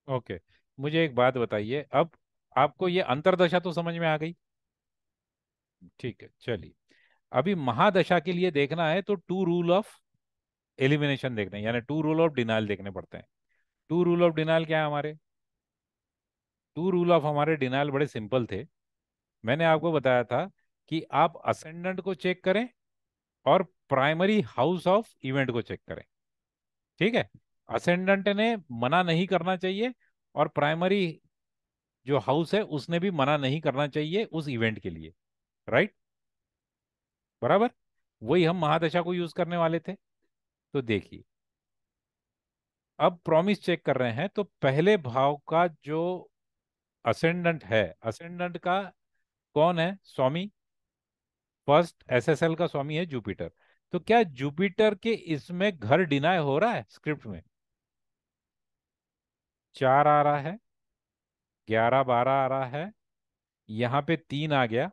ओके, मुझे एक बात बताइए अब। आपको ये अंतरदशा तो समझ में आ गई? ठीक है, चलिए। अभी महादशा के लिए देखना है तो टू रूल ऑफ एलिमिनेशन देखना है, यानी टू रूल ऑफ डिनाइल देखने पड़ते हैं। टू रूल ऑफ डिनाइल क्या है हमारे? टू रूल ऑफ हमारे डिनाइल बड़े सिंपल थे। मैंने आपको बताया था कि आप असेंडेंट को चेक करें और प्राइमरी हाउस ऑफ इवेंट को चेक करें। ठीक है। असेंडेंट ने मना नहीं करना चाहिए, और प्राइमरी जो हाउस है उसने भी मना नहीं करना चाहिए उस इवेंट के लिए। राइट? बराबर। वही हम महादशा को यूज करने वाले थे। तो देखिए, अब प्रॉमिस चेक कर रहे हैं तो पहले भाव का जो असेंडेंट है, असेंडेंट का कौन है स्वामी? फर्स्ट एसएसएल का स्वामी है जुपिटर। तो क्या जुपिटर के इसमें घर डिनाय हो रहा है स्क्रिप्ट में? 4 आ रहा है, 11 12 आ रहा है, यहाँ पे 3 आ गया,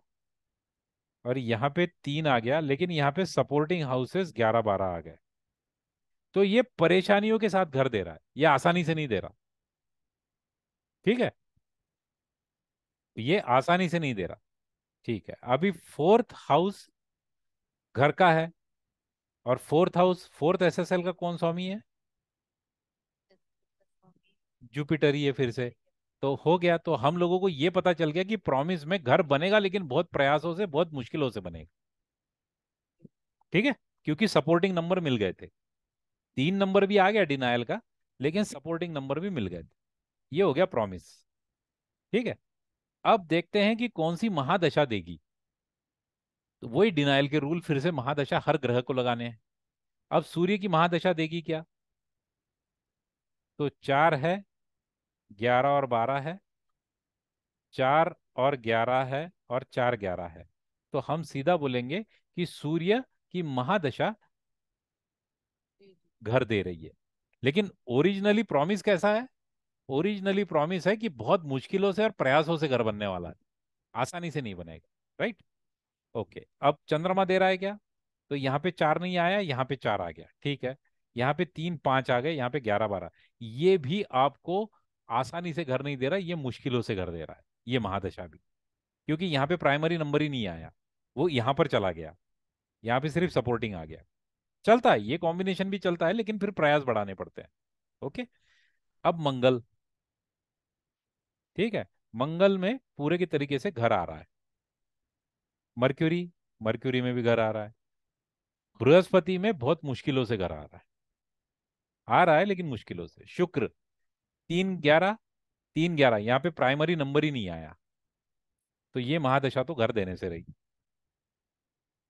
और यहाँ पे 3 आ गया, लेकिन यहाँ पे सपोर्टिंग हाउसेस 11 12 आ गए। तो ये परेशानियों के साथ घर दे रहा है, ये आसानी से नहीं दे रहा। ठीक है, ये आसानी से नहीं दे रहा। ठीक है, अभी फोर्थ हाउस घर का है, और फोर्थ हाउस, फोर्थ एसएसएल का कौन स्वामी है? जुपिटर ही है फिर से। तो हो गया, तो हम लोगों को ये पता चल गया कि प्रॉमिस में घर बनेगा, लेकिन बहुत प्रयासों से, बहुत मुश्किलों से बनेगा। ठीक है, क्योंकि सपोर्टिंग नंबर मिल गए थे। 3 नंबर भी आ गया डिनायल का, लेकिन सपोर्टिंग नंबर भी मिल गए थे। ये हो गया प्रॉमिस। ठीक है, अब देखते हैं कि कौन सी महादशा देगी। तो वही डिनायल के रूल फिर से महादशा हर ग्रह को लगाने हैं। अब सूर्य की महादशा देगी क्या? तो 4 है, 11 और 12 है, 4 और 11 है, और 4 11 है। तो हम सीधा बोलेंगे कि सूर्य की महादशा घर दे रही है। लेकिन ओरिजिनली प्रॉमिस कैसा है? ओरिजिनली प्रॉमिस है कि बहुत मुश्किलों से और प्रयासों से घर बनने वाला है, आसानी से नहीं बनेगा। राइट। ओके, अब चंद्रमा दे रहा है क्या? तो यहाँ पे 4 नहीं आया, यहाँ पे 4 आ गया। ठीक है, यहाँ पे 3 5 आ गए, यहाँ पे 11 12। ये भी आपको आसानी से घर नहीं दे रहा, ये मुश्किलों से घर दे रहा है, ये महादशा भी। क्योंकि यहाँ पे प्राइमरी नंबर ही नहीं आया, वो यहाँ पर चला गया, यहाँ पे सिर्फ सपोर्टिंग आ गया। चलता है, ये कॉम्बिनेशन भी चलता है, लेकिन फिर प्रयास बढ़ाने पड़ते हैं। ओके, अब मंगल। ठीक है, मंगल में पूरे के तरीके से घर आ रहा है। मर्क्यूरी, मर्क्यूरी में भी घर आ रहा है। बृहस्पति में बहुत मुश्किलों से घर आ रहा है, आ रहा है लेकिन मुश्किलों से। शुक्र, 3 11, 3 11, यहाँ पे प्राइमरी नंबर ही नहीं आया, तो ये महादशा तो घर देने से रही।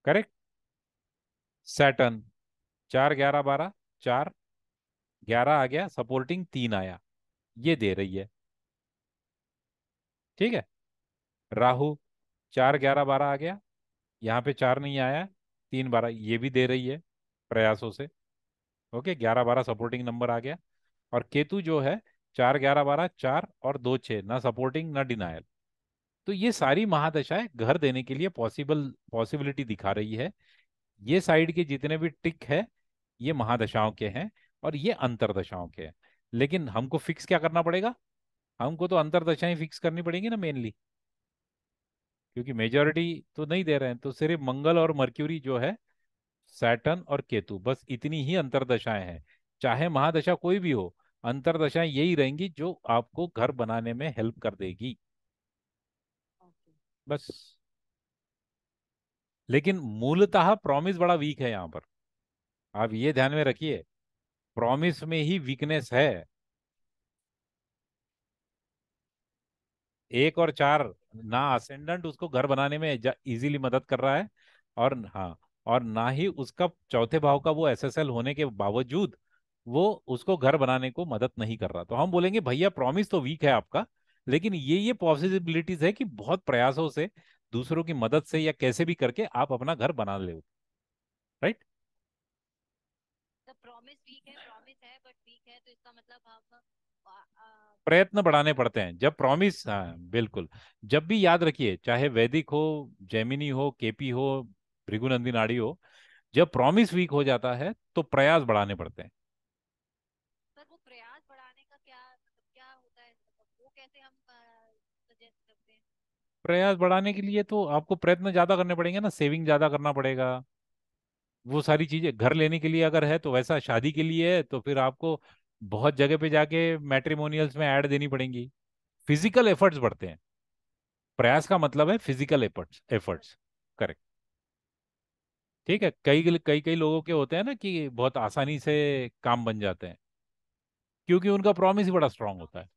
करेक्ट। सैटर्न, 4 11 12, 4 11 आ गया, सपोर्टिंग 3 आया, ये दे रही है। ठीक है। राहु, 4 11 12 आ गया, यहाँ पे 4 नहीं आया, 3 12, ये भी दे रही है प्रयासों से। ओके, 11 12 सपोर्टिंग नंबर आ गया। और केतु जो है, 4 11 12, 4 और 2 6, ना सपोर्टिंग ना डिनायल। तो ये सारी महादशाएं घर देने के लिए पॉसिबिलिटी दिखा रही है। ये साइड के जितने भी टिक है, ये महादशाओं के हैं, और ये अंतरदशाओं के हैं। लेकिन हमको फिक्स क्या करना पड़ेगा? हमको तो अंतरदशाएं फिक्स करनी पड़ेंगी ना मेनली, क्योंकि मेजॉरिटी तो नहीं दे रहे हैं। तो सिर्फ मंगल और मर्क्यूरी जो है, सैटर्न और केतु, बस इतनी ही अंतरदशाएं हैं। चाहे महादशा कोई भी हो, अंतरदशाएं यही रहेंगी जो आपको घर बनाने में हेल्प कर देगी, बस। लेकिन मूलतः प्रॉमिस बड़ा वीक है यहाँ पर, आप ये ध्यान में रखिए, प्रॉमिस में ही वीकनेस है। 1 और 4 ना असेंडेंट उसको घर बनाने में इजीली मदद कर रहा है, और हाँ, और ना ही उसका चौथे भाव का वो एसएसएल होने के बावजूद वो उसको घर बनाने को मदद नहीं कर रहा। तो हम बोलेंगे भैया प्रॉमिस तो वीक है आपका, लेकिन ये पॉसिबिलिटीज है कि बहुत प्रयासों से, दूसरों की मदद से, या कैसे भी करके आप अपना घर बना ले। राइट। प्रॉमिस वीक है, प्रॉमिस है बट वीक है, तो इसका मतलब हम प्रयत्न बढ़ाने पड़ते हैं जब प्रॉमिस, हाँ बिल्कुल। जब भी याद रखिए, चाहे वैदिक हो, जैमिनी हो, केपी हो, भृगुनंदी नाड़ी हो, जब प्रॉमिस वीक हो जाता है तो प्रयास बढ़ाने पड़ते हैं। पर वो प्रयास बढ़ाने का क्या मतलब क्या होता है, मतलब वो कैसे हम सजेस्ट करते हैं? प्रयास बढ़ाने के लिए तो आपको प्रयत्न ज्यादा करने पड़ेंगे ना, सेविंग ज्यादा करना पड़ेगा, वो सारी चीजें। घर लेने के लिए अगर है तो वैसा, शादी के लिए है तो फिर आपको बहुत जगह पे जाके मैट्रिमोनियल्स में ऐड देनी पड़ेंगी। फिजिकल एफर्ट्स बढ़ते हैं। प्रयास का मतलब है फिजिकल एफर्ट्स, एफर्ट्स। करेक्ट। ठीक है, कई कई कई लोगों के होते हैं ना कि बहुत आसानी से काम बन जाते हैं, क्योंकि उनका प्रॉमिस ही बड़ा स्ट्रांग होता है।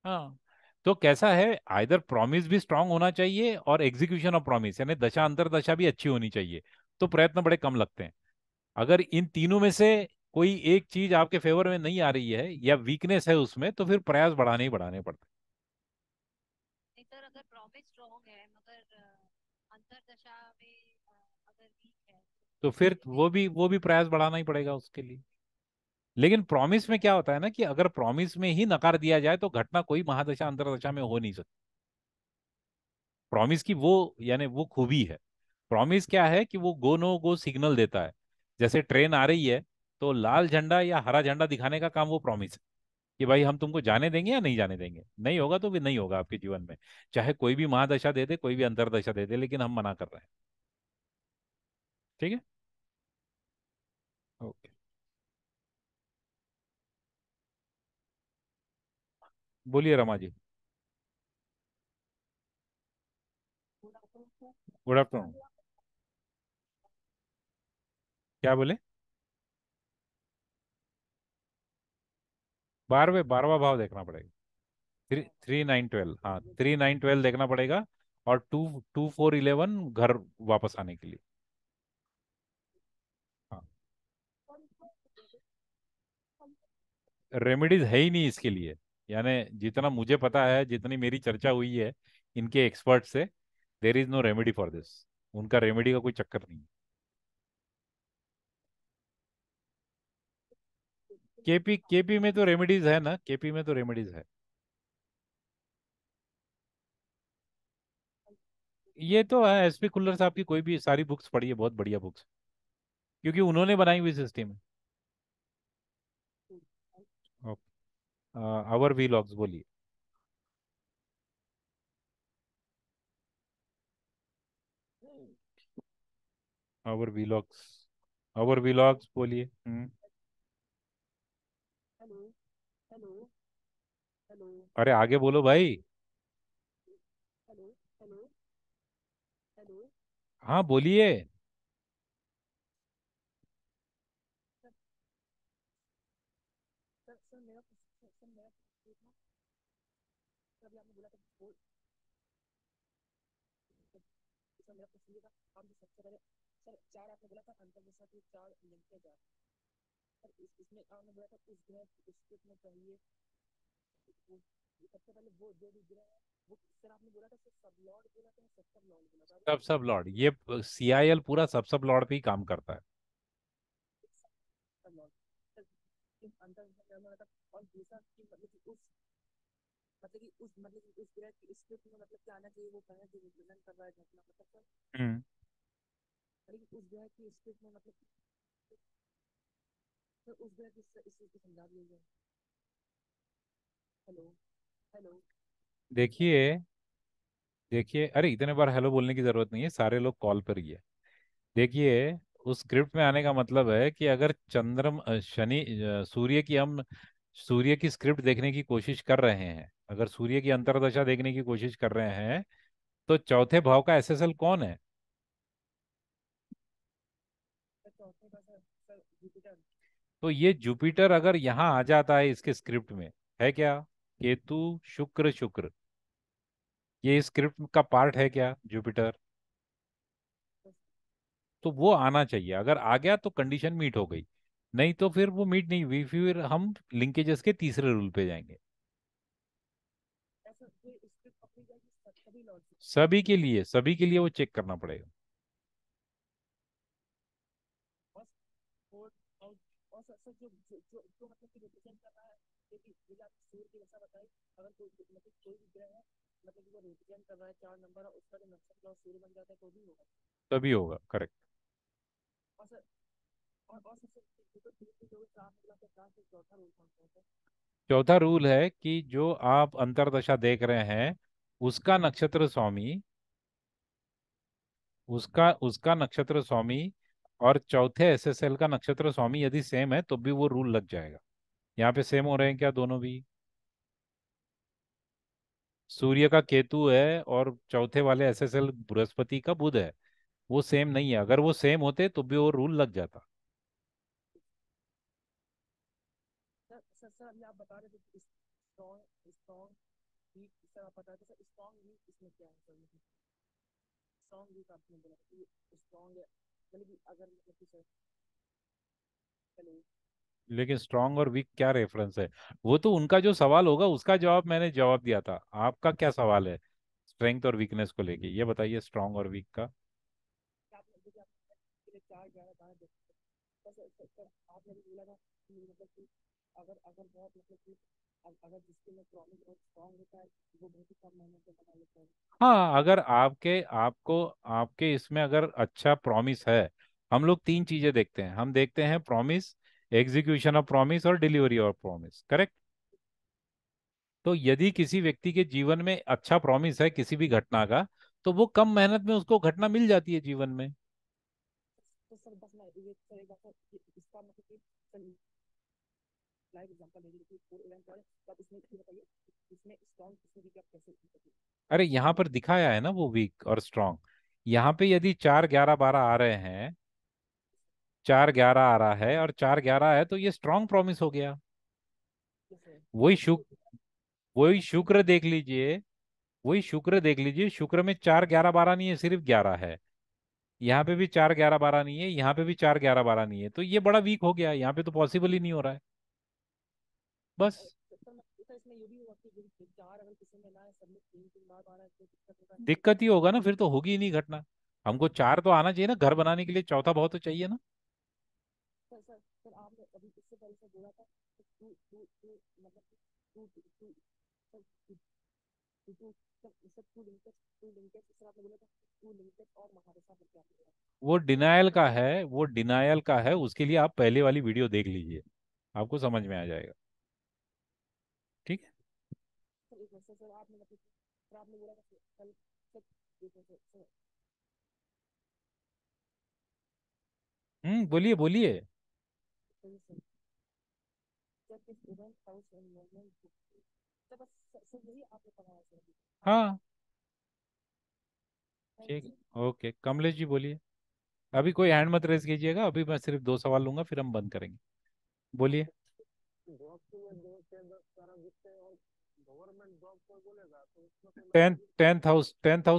हाँ, तो कैसा है, आइदर प्रॉमिस भी स्ट्रांग होना चाहिए, और एग्जीक्यूशन ऑफ प्रॉमिस यानी दशा अंतरदशा भी अच्छी होनी चाहिए, तो प्रयत्न बड़े कम लगते हैं। अगर इन तीनों में से कोई एक चीज आपके फेवर में नहीं आ रही है, या वीकनेस है उसमें, तो फिर प्रयास बढ़ाने ही बढ़ाने पड़ते नहीं सर, अगर प्रॉमिस स्ट्रॉन्ग है मगर अंतरदशा में अगर वीक है, तो फिर वो भी प्रयास बढ़ाना ही पड़ेगा उसके लिए। लेकिन प्रॉमिस में क्या होता है ना कि अगर प्रॉमिस में ही नकार दिया जाए तो घटना कोई महादशा अंतरदशा में हो नहीं सकती। प्रॉमिस की वो यानी वो खूबी है। प्रॉमिस क्या है कि वो गो नो गो सिग्नल देता है। जैसे ट्रेन आ रही है तो लाल झंडा या हरा झंडा दिखाने का काम वो प्रॉमिस है कि भाई हम तुमको जाने देंगे या नहीं जाने देंगे, नहीं होगा तो भी नहीं होगा आपके जीवन में, चाहे कोई भी महादशा दे दे कोई भी अंतरदशा दे दे, लेकिन हम मना कर रहे हैं। ठीक है। ओके। बोलिए रमा जी। Good afternoon. क्या बोले? 12वां भाव देखना पड़ेगा। 3 3 9 12, हाँ 3 9 12 देखना पड़ेगा। और 2 2 4 11 घर वापस आने के लिए। हाँ। रेमेडीज है ही नहीं इसके लिए। यानी जितना मुझे पता है, जितनी मेरी चर्चा हुई है इनके एक्सपर्ट से, there is no remedy for this. उनका रेमेडी का कोई चक्कर नहीं। केपी केपी में तो रेमेडीज है ना, केपी में तो रेमेडीज है। ये तो है, एसपी खुल्लर साहब की कोई भी सारी बुक्स पढ़ी है, बहुत बढ़िया बुक्स, क्योंकि उन्होंने बनाई हुई सिस्टम है। आवर वीलॉग्स बोलिए। Our vlogs. आवर वीलॉग्स बोलिए। अरे आगे बोलो भाई। हाँ बोलिए। सब लॉर्ड, ये सीआईएल पूरा सब लॉर्ड पे ही काम करता है। हम्म। देखिए, देखिए, अरे इतने बार हेलो बोलने की जरूरत नहीं है, सारे लोग कॉल पर ही है। देखिए, उस स्क्रिप्ट में आने का मतलब है कि अगर सूर्य की हम सूर्य की स्क्रिप्ट देखने की कोशिश कर रहे हैं, अगर सूर्य की अंतर्दशा देखने की कोशिश कर रहे हैं, तो चौथे भाव का एसएसएल कौन है? तो ये जुपिटर अगर यहाँ आ जाता है इसके स्क्रिप्ट में, है क्या? केतु, शुक्र, शुक्र, ये स्क्रिप्ट का पार्ट है क्या जुपिटर? तो वो आना चाहिए, अगर आ गया तो कंडीशन मीट हो गई। नहीं तो फिर वो मीट नहीं हुई, फिर हम लिंकेजेस के तीसरे रूल पे जाएंगे। सभी के लिए वो चेक करना पड़ेगा। तभी होगा, करेक्ट। चौथा रूल है कि जो आप अंतरदशा देख रहे हैं उसका नक्षत्र स्वामी, उसका उसका नक्षत्र स्वामी और चौथे एसएसएल का नक्षत्र स्वामी यदि सेम है तो भी वो रूल लग जाएगा। यहाँ पे सेम हो रहे हैं क्या दोनों भी? सूर्य का केतु है और चौथे वाले एसएसएल बृहस्पति का बुध है, वो सेम नहीं है। अगर वो सेम होते तो भी वो रूल लग जाता। लेकिन स्ट्रांग और वीक क्या रेफरेंस है? वो तो उनका जो सवाल होगा उसका जवाब मैंने जवाब दिया था। आपका क्या सवाल है स्ट्रेंथ और वीकनेस को लेके, ये बताइए, स्ट्रांग और वीक का। हाँ, अगर आपके आपको आपके इसमें अगर अच्छा प्रॉमिस है, हम लोग तीन चीजें देखते हैं। हम देखते हैं प्रॉमिस, एग्जीक्यूशन ऑफ प्रॉमिस और डिलीवरी ऑफ प्रॉमिस, करेक्ट। तो यदि किसी व्यक्ति के जीवन में अच्छा प्रॉमिस है किसी भी घटना का, तो वो कम मेहनत में उसको घटना मिल जाती है जीवन में। अरे यहाँ पर दिखाया है ना वो वीक और स्ट्रांग। यहाँ पे यदि 4, 11, 12 आ रहे हैं, 4, 11 आ रहा है और 4, 11 है, तो ये स्ट्रांग प्रॉमिस हो गया। वही शुक्र वही शुक्र देख लीजिए, शुक्र में 4, 11, 12 नहीं है, सिर्फ 11 है। यहाँ पे भी 4, 11, 12 नहीं है, यहाँ पे भी 4, 11, 12 नहीं है, तो ये बड़ा वीक हो गया, यहाँ पे तो पॉसिबल ही नहीं हो रहा है। बस दिक्कत ही होगा ना, फिर तो होगी ही नहीं घटना। हमको 4 तो आना चाहिए ना, घर बनाने के लिए चौथा भाव तो चाहिए ना। वो डिनायल का है, उसके लिए आप पहले वाली वीडियो देख लीजिए, आपको समझ में आ जाएगा। ठीक है। बोलिए बोलिए। हाँ, ठीक है, ओके, कमलेश जी बोलिए। अभी कोई हैंड मत रेज कीजिएगा, अभी मैं सिर्फ 2 सवाल लूंगा, फिर हम बंद करेंगे। बोलिए। 10th हाउस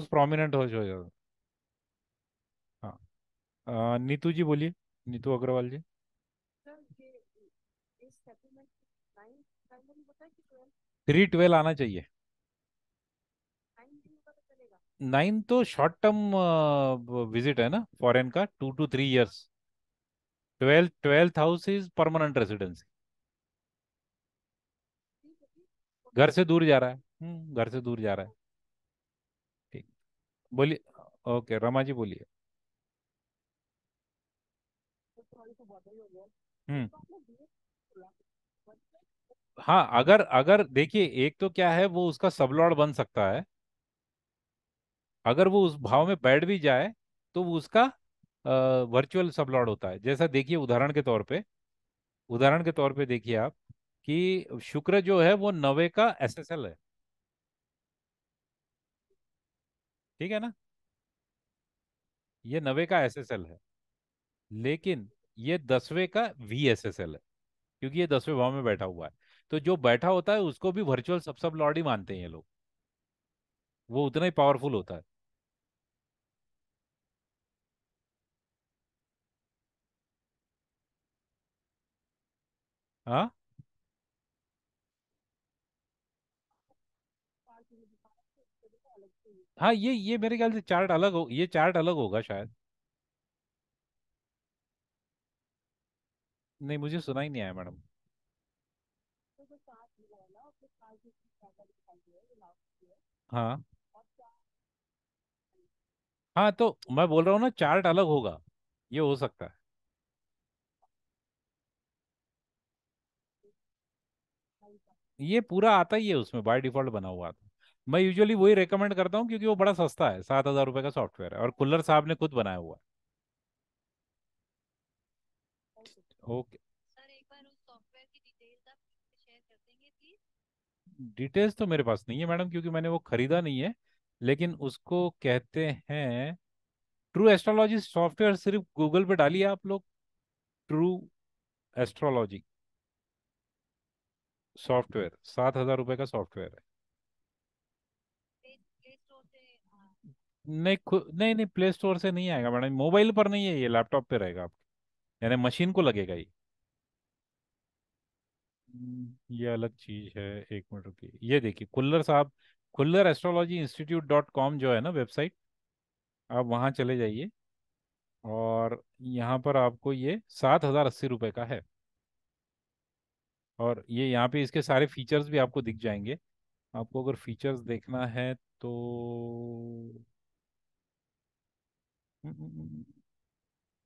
प्रोमिनेंट हो जाएगा। हाँ। नीतू जी बोलिए, नीतू अग्रवाल जी। 3, 12 आना चाहिए। 9 तो शॉर्ट टर्म विजिट है ना फॉरेन का, 2 to 3 years। 12th house is permanent residency. घर से दूर जा रहा है, घर से दूर जा रहा है। ठीक। बोलिए। ओके, रमा जी बोलिए। हम्म। हाँ, अगर अगर देखिए, एक तो क्या है, वो उसका सबलॉर्ड बन सकता है। अगर वो उस भाव में बैठ भी जाए, तो वो उसका वर्चुअल सबलॉर्ड होता है। जैसा देखिए, उदाहरण के तौर पे देखिए आप, कि शुक्र जो है वो 9 का एसएसएल है। ठीक है ना, ये 9 का एसएसएल है। लेकिन ये 10वें का वीएसएसएल है, क्योंकि ये 10वें भाव में बैठा हुआ है। तो जो बैठा होता है उसको भी वर्चुअल सब लॉर्ड ही मानते हैं ये लोग। वो उतना ही पावरफुल होता है। हाँ। हाँ, ये मेरे ख्याल से चार्ट अलग होगा शायद। नहीं, मुझे सुना ही नहीं आया मैडम। हाँ। हाँ, तो मैं बोल रहा हूँ ना, चार्ट अलग होगा, ये हो सकता है। ये पूरा आता ही है उसमें, बाय डिफॉल्ट बना हुआ आता है। मैं यूजुअली वही रेकमेंड करता हूँ, क्योंकि वो बड़ा सस्ता है, 7,000 रुपये का सॉफ्टवेयर है, और कुल्लर साहब ने खुद बनाया हुआ है। ओके। सर एक बार उस सॉफ्टवेयर की डिटेल्स आप शेयर कर देंगे प्लीज। डिटेल्स तो मेरे पास नहीं है मैडम, क्योंकि मैंने वो खरीदा नहीं है। लेकिन उसको कहते हैं ट्रू एस्ट्रोलॉजी सॉफ्टवेयर। सिर्फ गूगल पे डालिए आप लोग, ट्रू एस्ट्रोलॉजी सॉफ्टवेयर, 7,000 रुपये का सॉफ्टवेयर है। प्ले प्ले स्टोर से नहीं, नहीं नहीं, प्ले स्टोर से नहीं आएगा मैडम, मोबाइल पर नहीं है, ये लैपटॉप पे रहेगा आपके, यानी मशीन को लगेगा ये। ये अलग चीज है। एक मिनट रुकिए, ये देखिए कुल्लर साहब, कुल्लर एस्ट्रोलॉजी इंस्टीट्यूट .com जो है ना वेबसाइट, आप वहाँ चले जाइए। और यहाँ पर आपको ये 7,080 रुपये का है। और ये यहाँ पे इसके सारे फीचर्स भी आपको दिख जाएंगे। आपको अगर फीचर्स देखना है तो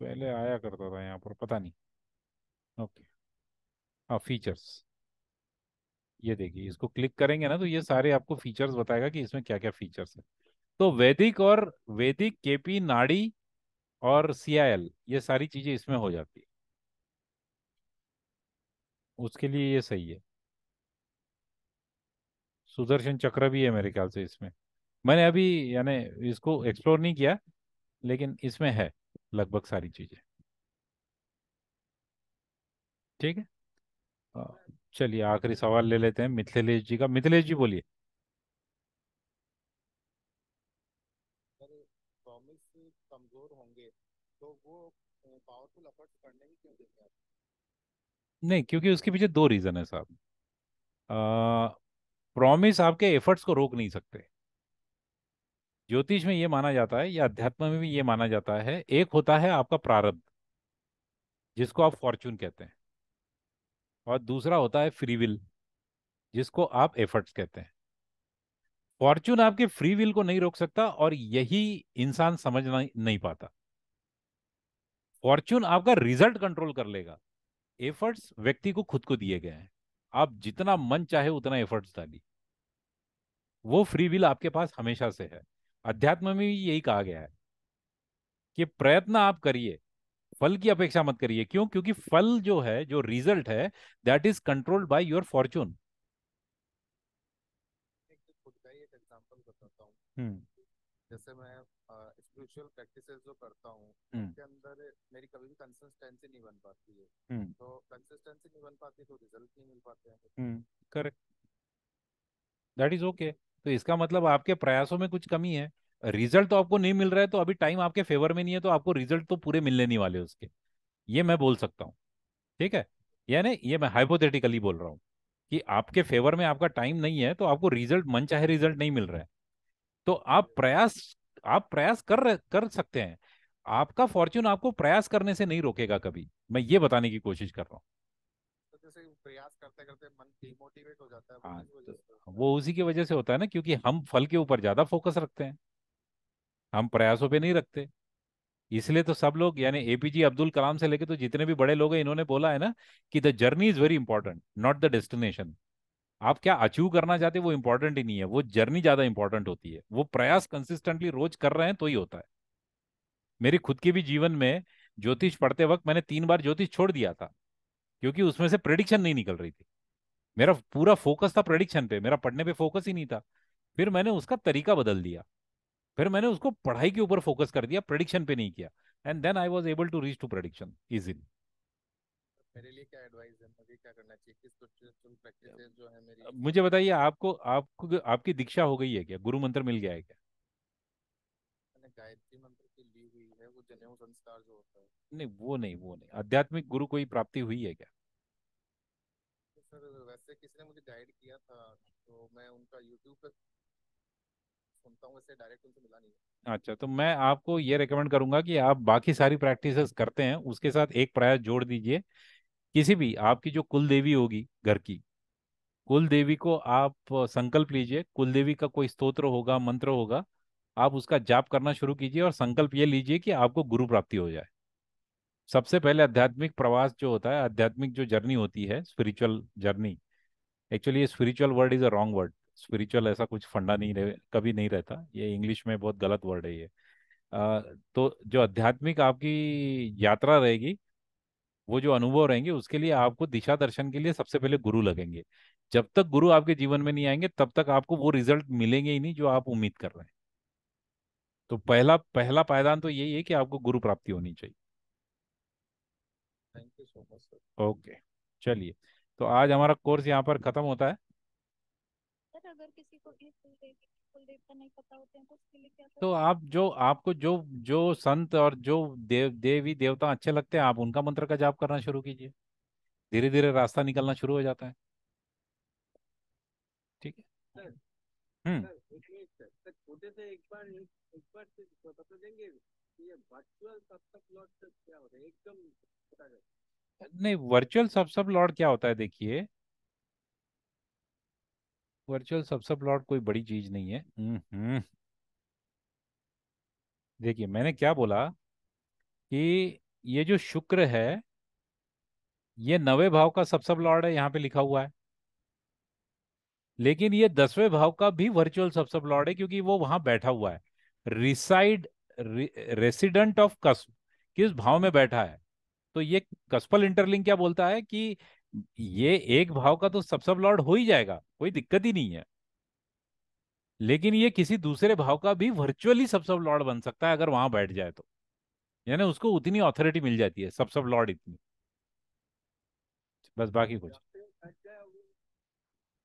पहले आया करता था यहाँ पर, पता नहीं। ओके, हाँ फीचर्स, ये देखिए, इसको क्लिक करेंगे ना तो ये सारे आपको फीचर्स बताएगा कि इसमें क्या क्या फीचर्स है। तो वैदिक केपी नाड़ी और सीआईएल, ये सारी चीजें इसमें हो जाती है। उसके लिए ये सही है। सुदर्शन चक्र भी है मेरे ख्याल से इसमें। मैंने अभी यानी इसको एक्सप्लोर नहीं किया, लेकिन इसमें है लगभग सारी चीजें। ठीक है। अ, चलिए आखिरी सवाल ले लेते हैं मिथिलेश जी का। मिथिलेश जी बोलिए। अगर प्रॉमिस कमजोर होंगे तो वो पावरफुल एफर्ट्स करने ही क्यों देते हैं? नहीं, क्योंकि उसके पीछे दो रीजन है साहब। प्रॉमिस आपके एफर्ट्स को रोक नहीं सकते। ज्योतिष में ये माना जाता है या अध्यात्म में भी ये माना जाता है, एक होता है आपका प्रारब्ध, जिसको आप फॉर्चून कहते हैं, और दूसरा होता है फ्री विल, जिसको आप एफर्ट्स कहते हैं। फॉर्चून आपके फ्री विल को नहीं रोक सकता, और यही इंसान समझना नहीं पाता। फॉर्चून आपका रिजल्ट कंट्रोल कर लेगा, एफर्ट्स व्यक्ति को खुद को दिए गए हैं। आप जितना मन चाहे उतना एफर्ट्स डालिए, वो फ्री विल आपके पास हमेशा से है। अध्यात्म में भी यही कहा गया है कि प्रयत्न आप करिए, फल की अपेक्षा मत करिए। क्यों? क्योंकि फल जो है, जो रिजल्ट है, that is controlled by your Fortune. एक तो खुद का ही एक एग्जांपल बताता हूँ। हम्म। जैसे मैं स्पिरिचुअल प्रैक्टिसेस जो करता हूँ हम्म। उनके अंदर मेरी कभी भी कंसिस्टेंसी नहीं बन पाती है। हम्म। तो कंसिस्टेंसी नहीं बन पाती तो रिजल्ट नहीं मिल पाते हैं। हम्म। करेक्ट। That is okay. तो इसका मतलब आपके प्रयासों में कुछ कमी है। रिजल्ट तो आपको नहीं मिल रहा है, तो अभी टाइम आपके फेवर में नहीं है, तो आपको रिजल्ट तो पूरे मिलने नहीं वाले उसके। ये मैं बोल सकता हूँ। ठीक है। यानी ये मैं हाइपोथेटिकली बोल रहा हूँ कि आपके फेवर में आपका टाइम नहीं है, तो आपको रिजल्ट, मन चाहे रिजल्ट नहीं मिल रहा है। तो आप प्रयास कर सकते हैं। आपका फॉर्च्यून आपको प्रयास करने से नहीं रोकेगा कभी। मैं ये बताने की कोशिश कर रहा हूँ। तो जैसे प्रयास करते करते मन डिमोटिवेट हो जाता है, वो हाँ, किस वजह तो से होता है? वो उसी की वजह से होता है ना, क्योंकि हम फल के ऊपर ज्यादा फोकस रखते हैं, हम प्रयासों पे नहीं रखते। इसलिए तो सब लोग, यानी एपीजे अब्दुल कलाम से लेके तो जितने भी बड़े लोग हैं, इन्होंने बोला है ना कि the journey is very important, not the destination. आप क्या अचीव करना चाहते हैं वो इंपॉर्टेंट ही नहीं है, वो जर्नी ज्यादा इंपॉर्टेंट होती है। वो प्रयास कंसिस्टेंटली रोज कर रहे हैं तो ही होता है। मेरी खुद के भी जीवन में ज्योतिष पढ़ते वक्त मैंने 3 बार ज्योतिष छोड़ दिया था, क्योंकि उसमें से प्रेडिक्शन नहीं निकल रही थी। मेरा पूरा फोकस था प्रेडिक्शन पे, मेरा पढ़ने पे फोकस ही नहीं था। फिर मैंने उसका तरीका बदल दिया। फिर मैंने उसको पढ़ाई के ऊपर फोकस कर दिया, प्रेडिक्शन पे नहीं किया। And then I was able to reach to prediction easily. मेरे लिए क्या एडवाइस है, मुझे क्या करना चाहिए, किस स्पिरिचुअल प्रैक्टिसेस जो है मेरी मुझे फॉलो बताइए, करनी चाहिए? आपको आपको आपकी दीक्षा हो गई है क्या? गुरु मंत्र मिल गया है क्या? मैंने गायत्री मंत्र की ली हुई है, वो जनेऊ संस्कार जो होता है। नहीं, वो नहीं, आध्यात्मिक गुरु कोई प्राप्ति हुई है क्या? तो सर वैसे किसी ने मुझे गाइड किया था, तो मैं उनका यूट्यूब पे सुनता हूँ, वैसे डायरेक्ट उनसे मिला नहीं है। अच्छा, तो मैं आपको ये रेकमेंड करूंगा कि आप बाकी सारी प्रैक्टिसेस करते हैं उसके साथ एक प्रयास जोड़ दीजिए। किसी भी आपकी जो कुल देवी होगी घर की, कुल देवी को आप संकल्प लीजिए। कुल देवी का कोई स्तोत्र होगा, मंत्र होगा, आप उसका जाप करना शुरू कीजिए और संकल्प ये लीजिए कि आपको गुरु प्राप्ति हो जाए। सबसे पहले आध्यात्मिक प्रवास जो होता है, आध्यात्मिक जो जर्नी होती है, स्पिरिचुअल जर्नी, एक्चुअली ये spiritual word is a wrong word. Spiritual ऐसा कुछ फंडा नहीं रहे, कभी नहीं रहता, ये इंग्लिश में बहुत गलत वर्ड है ये। तो जो आध्यात्मिक आपकी यात्रा रहेगी, वो जो अनुभव रहेंगे, उसके लिए आपको दिशा दर्शन के लिए सबसे पहले गुरु लगेंगे। जब तक गुरु आपके जीवन में नहीं आएंगे तब तक आपको वो रिजल्ट मिलेंगे ही नहीं जो आप उम्मीद कर रहे हैं। तो पहला पहला पायदान तो यही है कि आपको गुरु प्राप्ति होनी चाहिए। Thank you so much sir. Okay, चलिए, तो आज हमारा कोर्स यहाँ पर खत्म होता है। सर अगर किसी को भी कुल देवता नहीं पता होते हैं तो उसके लिए क्या तो करें? आप जो आपको जो जो संत और जो देवी देवता अच्छे लगते हैं, आप उनका मंत्र का जाप करना शुरू कीजिए। धीरे धीरे रास्ता निकलना शुरू हो जाता है। ठीक है। सर हम्म। सर एक मिनट सर, सर छोटे से एक बार से बता तो देंगे? ये वर्चुअल सबसेट प्लॉट क्या होता है एकदम बता दो। नहीं, वर्चुअल सब सब लॉर्ड क्या होता है, देखिए, वर्चुअल सब सब लॉर्ड कोई बड़ी चीज नहीं है। देखिए मैंने क्या बोला कि ये जो शुक्र है, ये 9वें भाव का सब सब लॉर्ड है, यहाँ पे लिखा हुआ है। लेकिन ये 10वें भाव का भी वर्चुअल सब सब लॉर्ड है, क्योंकि वो वहां बैठा हुआ है। रिसाइड, रेसिडेंट ऑफ कस्प, किस भाव में बैठा है। तो ये कस्पल इंटरलिंक क्या बोलता है कि ये एक भाव का तो सब सब लॉर्ड हो ही जाएगा, कोई दिक्कत ही नहीं है। लेकिन ये किसी दूसरे भाव का भी वर्चुअली सब सब लॉर्ड बन सकता है अगर वहां बैठ जाए तो। यानी उसको उतनी अथॉरिटी मिल जाती है, सब सब लॉर्ड इतनी, बस, बाकी कुछ।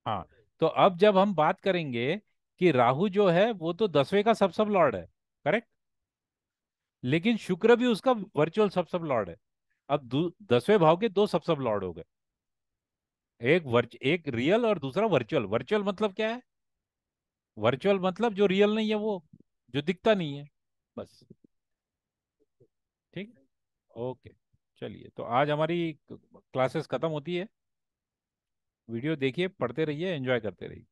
हाँ, तो अब जब हम बात करेंगे कि राहु जो है वो तो 10वें का सब सब लॉर्ड है, करेक्ट। लेकिन शुक्र भी उसका वर्चुअल सब सब लॉर्ड है। अब 10वें भाव के दो सब सब लॉर्ड हो गए, एक रियल और दूसरा वर्चुअल। वर्चुअल मतलब क्या है? वर्चुअल मतलब जो रियल नहीं है, वो जो दिखता नहीं है, बस। ठीक, ओके। चलिए, तो आज हमारी क्लासेस खत्म होती है। वीडियो देखिए, पढ़ते रहिए, एंजॉय करते रहिए।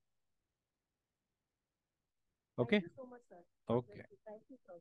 Okay, Thank you so much, sir. Okay. Thank you, sir.